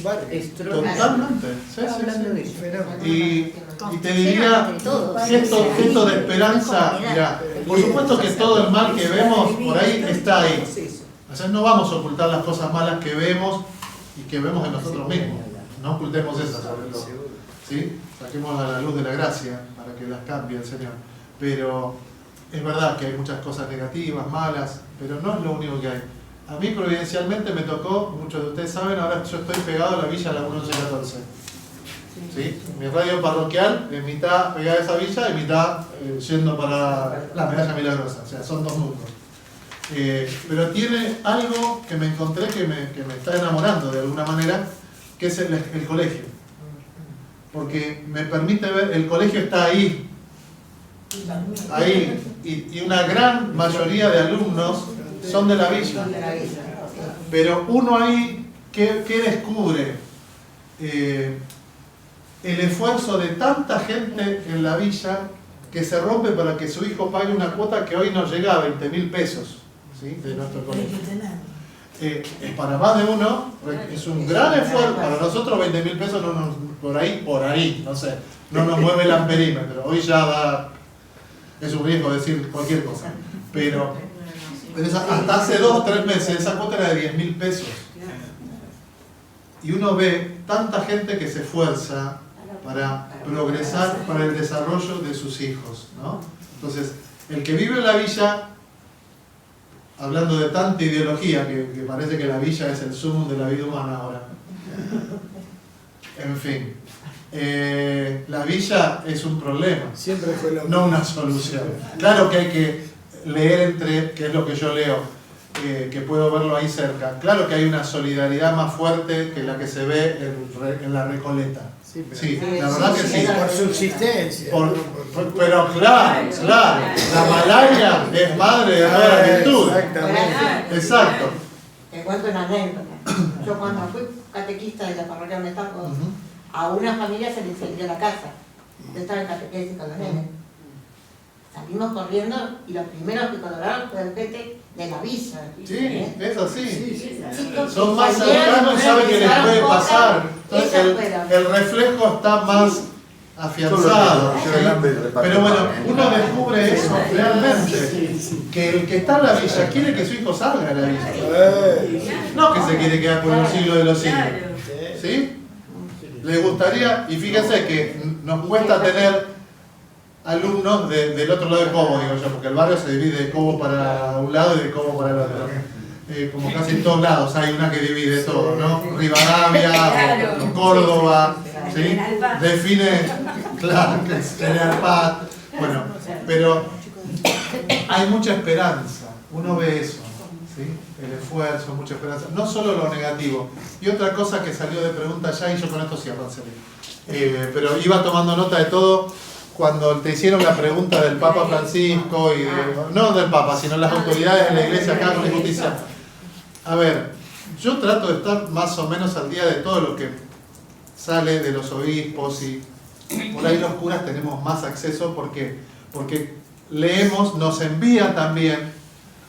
barrios. Totalmente. Sí. Y te diría, gesto de esperanza, mira, por supuesto que todo el mal que vemos por ahí está ahí. O sea, no vamos a ocultar las cosas malas que vemos y que vemos en nosotros mismos. No ocultemos esas, sobre todo. ¿Sí? Saquemos a la luz de la gracia para que las cambie el Señor. Pero es verdad que hay muchas cosas negativas, malas, pero no es lo único que hay. A mí providencialmente me tocó, muchos de ustedes saben, ahora yo estoy pegado a la villa Laguna 1114. ¿Sí? Mi radio parroquial, en mitad pegada a esa villa y mitad yendo para la Medalla Milagrosa. O sea, son dos mundos. Pero tiene algo que me encontré que me está enamorando de alguna manera, que es el colegio. Porque me permite ver, el colegio está ahí, y una gran mayoría de alumnos son de la villa. Pero uno ahí, ¿qué descubre? El esfuerzo de tanta gente en la villa que se rompe para que su hijo pague una cuota que hoy no llega a 20.000 pesos, ¿sí? De nuestro colegio. Para más de uno es un gran esfuerzo. Para nosotros 20.000 pesos no nos, por ahí, no sé, no nos mueve el amperímetro. Hoy ya da, es un riesgo decir cualquier cosa. Pero hasta hace 2 o 3 meses esa cuota era de 10.000 pesos. Y uno ve tanta gente que se esfuerza para progresar para el desarrollo de sus hijos, ¿no? Entonces, el que vive en la villa, hablando de tanta ideología, que parece que la villa es el sumum de la vida humana ahora. En fin, la villa es un problema, siempre fue no una solución. Claro que hay que leer que es lo que yo leo, que puedo verlo ahí cerca. Claro que hay una solidaridad más fuerte que la que se ve en la Recoleta. Sí, la verdad que sí. Por subsistencia. Pero claro, la malaria es madre de todas las virtudes. Exacto. Te cuento una anécdota. Yo cuando fui catequista de la parroquia donde estamos, a una familia se le incendió la casa. Yo estaba en catequesis con los nenes. Salimos corriendo y los primeros que coloraron fue el pete de la visa. Sí, es así. Chicos, son más cercanos y saben que les puede pasar. Entonces el reflejo está más afianzado. ¿Sí? Pero bueno, uno descubre eso realmente. Que el que está en la villa quiere que su hijo salga de la villa. No que se quiere quedar por el siglo de los siglos. ¿Sí? Le gustaría, y fíjense que nos cuesta tener alumnos del otro lado de Cobo, digo yo, porque el barrio se divide de Cobo para un lado y de Cobo para el otro. Como casi en todos lados hay una que divide todo, ¿no? Rivadavia, o Córdoba, ¿sí? Define, claro, que es General Paz. Bueno, pero hay mucha esperanza, uno ve eso, ¿sí? El esfuerzo, mucha esperanza, no solo lo negativo. Y otra cosa que salió de pregunta ya, y yo con esto cierro, pero iba tomando nota de todo. Cuando te hicieron la pregunta del Papa Francisco, y no del Papa, sino las autoridades de la Iglesia acá con la justicia. A ver, yo trato de estar más o menos al día de todo lo que sale de los obispos y por ahí los curas tenemos más acceso porque leemos, nos envía también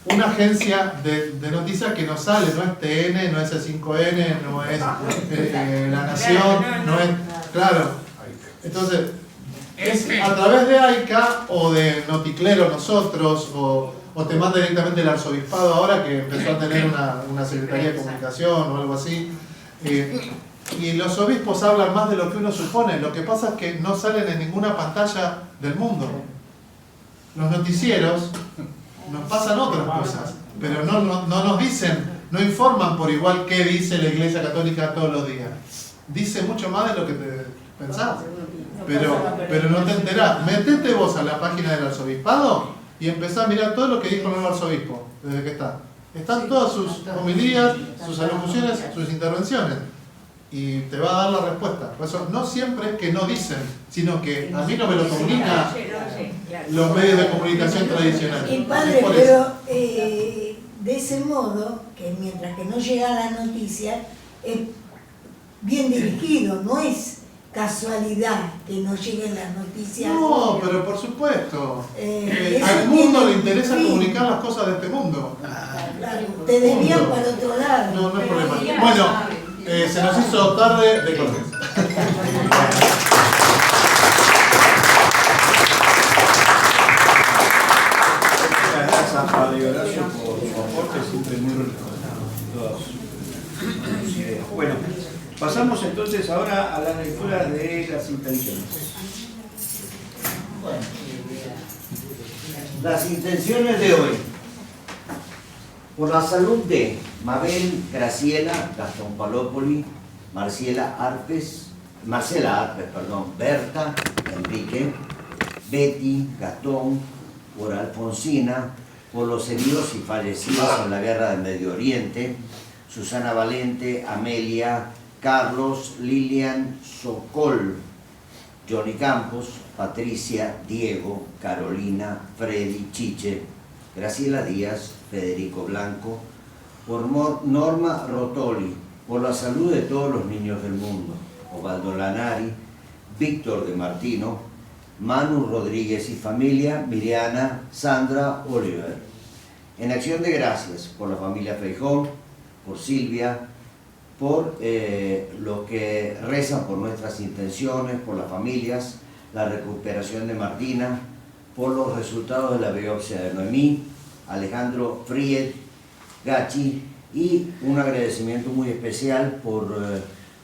una agencia de noticias que nos sale, no es TN, no es el5N, no es La Nación, no es... Claro, entonces... Es a través de AICA o de Noticlero nosotros o te manda directamente el arzobispado ahora que empezó a tener una secretaría de comunicación o algo así. Y los obispos hablan más de lo que uno supone. Lo que pasa es que no salen en ninguna pantalla del mundo. Los noticieros nos pasan otras cosas, pero no nos dicen, no informan por igual qué dice la Iglesia Católica todos los días. Dice mucho más de lo que te pensás. Pero no te enterás. Metete vos a la página del arzobispado y empezá a mirar todo lo que dijo el nuevo arzobispo desde que está. Están todas sus homilías, sus alocuciones, sus intervenciones. Y te va a dar la respuesta. Por eso no siempre es que no dicen, sino que a mí no me lo comunica los medios de comunicación tradicionales. Y padre, pero de ese modo, que mientras que no llega la noticia, es bien dirigido, no es casualidad que no lleguen las noticias. No, pero por supuesto. Al mundo le interesa comunicar las cosas de este mundo. Claro, te desvían para otro lado. No, no hay problema. Bueno, se nos hizo tarde de cortes. Gracias, Padre Horacio, por su aporte, siempre muy recomendados. Bueno, pasamos entonces ahora a la lectura de las intenciones. Las intenciones de hoy. Por la salud de Mabel Graciela Gastón Palópoli, Marcela Arpes, Berta Enrique, Betty Gastón, por Alfonsina, por los heridos y fallecidos en la guerra del Medio Oriente, Susana Valente, Amelia, Carlos, Lilian, Socol, Johnny Campos, Patricia, Diego, Carolina, Freddy, Chiche, Graciela Díaz, Federico Blanco, por Norma Rotoli, por la salud de todos los niños del mundo, Osvaldo Lanari, Víctor de Martino, Manu Rodríguez y familia, Miriana, Sandra, Oliver. En acción de gracias por la familia Feijón, por Silvia, por los que rezan por nuestras intenciones, por las familias, la recuperación de Martina, por los resultados de la biopsia de Noemí, Alejandro Fried, Gachi, y un agradecimiento muy especial por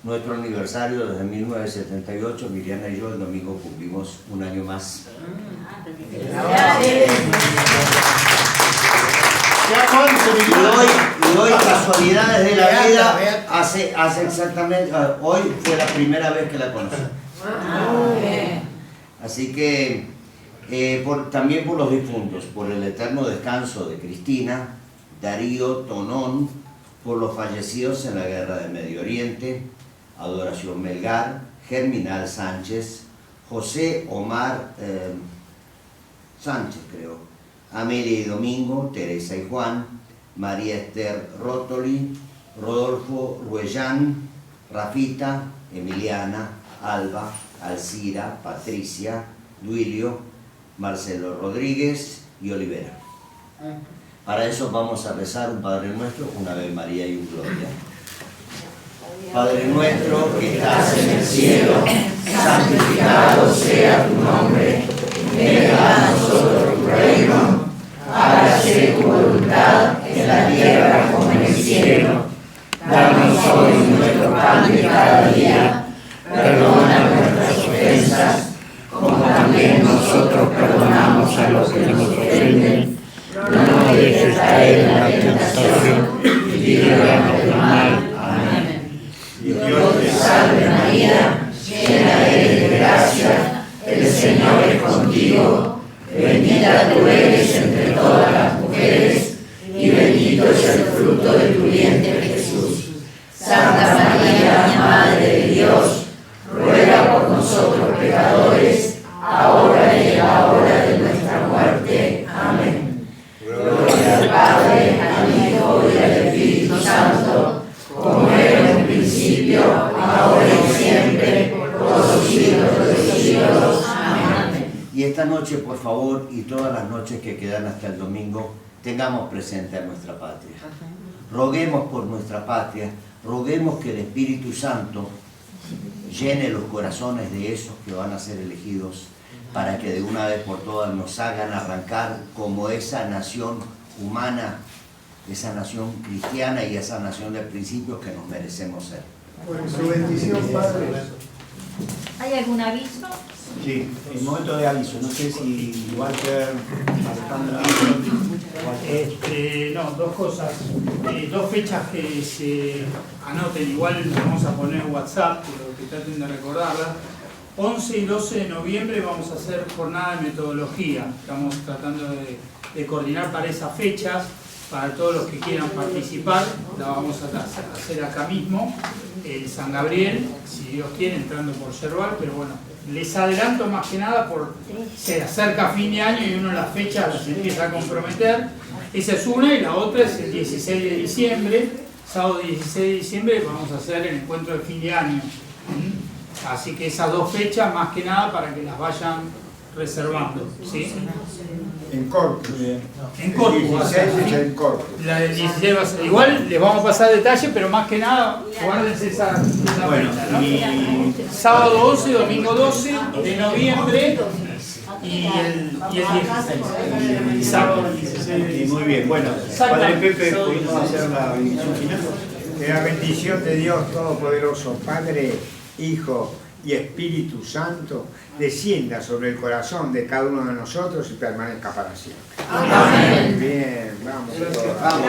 nuestro aniversario desde 1978. Miriana y yo el domingo cumplimos un año más. Y hoy casualidades de la vida, hace exactamente, hoy fue la primera vez que la conocí. Así que también por los difuntos, por el eterno descanso de Cristina, Darío Tonón, por los fallecidos en la guerra del Medio Oriente, Adoración Melgar, Germinal Sánchez, José Omar Sánchez, creo, Amelia y Domingo, Teresa y Juan, María Esther Rótoli, Rodolfo Ruellán, Rafita, Emiliana, Alba, Alcira, Patricia, Duilio, Marcelo Rodríguez y Olivera. Para eso vamos a rezar un Padre Nuestro, una Ave María y un Gloria. Padre nuestro que estás en el cielo, santificado sea tu nombre. Venga a nosotros tu reino. Hágase tu voluntad en la tierra como en el cielo. Danos hoy nuestro pan de cada día. Perdona nuestras ofensas, como también nosotros perdonamos a los que nos ofenden. No nos dejes caer en la tentación y líbranos del mal. Amén. Dios te salve María, llena eres de gracia, el Señor es contigo. Bendita tú eres entre todas las mujeres, y bendito es el fruto de tu vientre Jesús. Santa María, Madre de Dios, ruega por nosotros pecadores, ahora y en la hora de nuestra muerte. Amén. Gloria al Padre, al Hijo y al Espíritu Santo, como era en un principio, ahora y siempre, por los siglos de los siglos. Amén. Y esta noche, por favor, y todas las noches que quedan hasta el domingo, tengamos presente a nuestra patria. Roguemos por nuestra patria, roguemos que el Espíritu Santo llene los corazones de esos que van a ser elegidos, para que de una vez por todas nos hagan arrancar como esa nación humana, esa nación cristiana y esa nación de principios que nos merecemos ser. Por su bendición, Padre. ¿Hay algún aviso? Sí, el momento de aviso. No sé si Walter, Alejandra... No, dos cosas. Dos fechas que se anoten. Igual vamos a poner en WhatsApp, pero que traten de recordarlas. 11 y 12 de noviembre vamos a hacer jornada de metodología. Estamos tratando de coordinar para esas fechas. Para todos los que quieran participar, la vamos a hacer acá mismo, en San Gabriel, si Dios quiere, entrando por Yerbal, pero bueno, les adelanto más que nada, se acerca fin de año y uno las fechas las empieza a comprometer. Esa es una, y la otra es el 16 de diciembre, sábado 16 de diciembre, vamos a hacer el encuentro de fin de año. Así que esas dos fechas, más que nada, para que las vayan reservando, ¿sí? En Corpus. En Corpus. El 16 es en Corpus. La del 16 va a ser igual, les vamos a pasar detalles, pero más que nada, guárdense esa fecha, ¿no? Y sábado 11, domingo 12 de noviembre y el 16. Sábado 16. Muy bien, bueno, Padre Pepe, ¿pudimos hacer la bendición final? Que la bendición de Dios Todopoderoso, Padre, Hijo y Espíritu Santo, descienda sobre el corazón de cada uno de nosotros y permanezca para siempre. Amén. Bien, vamos. Vamos.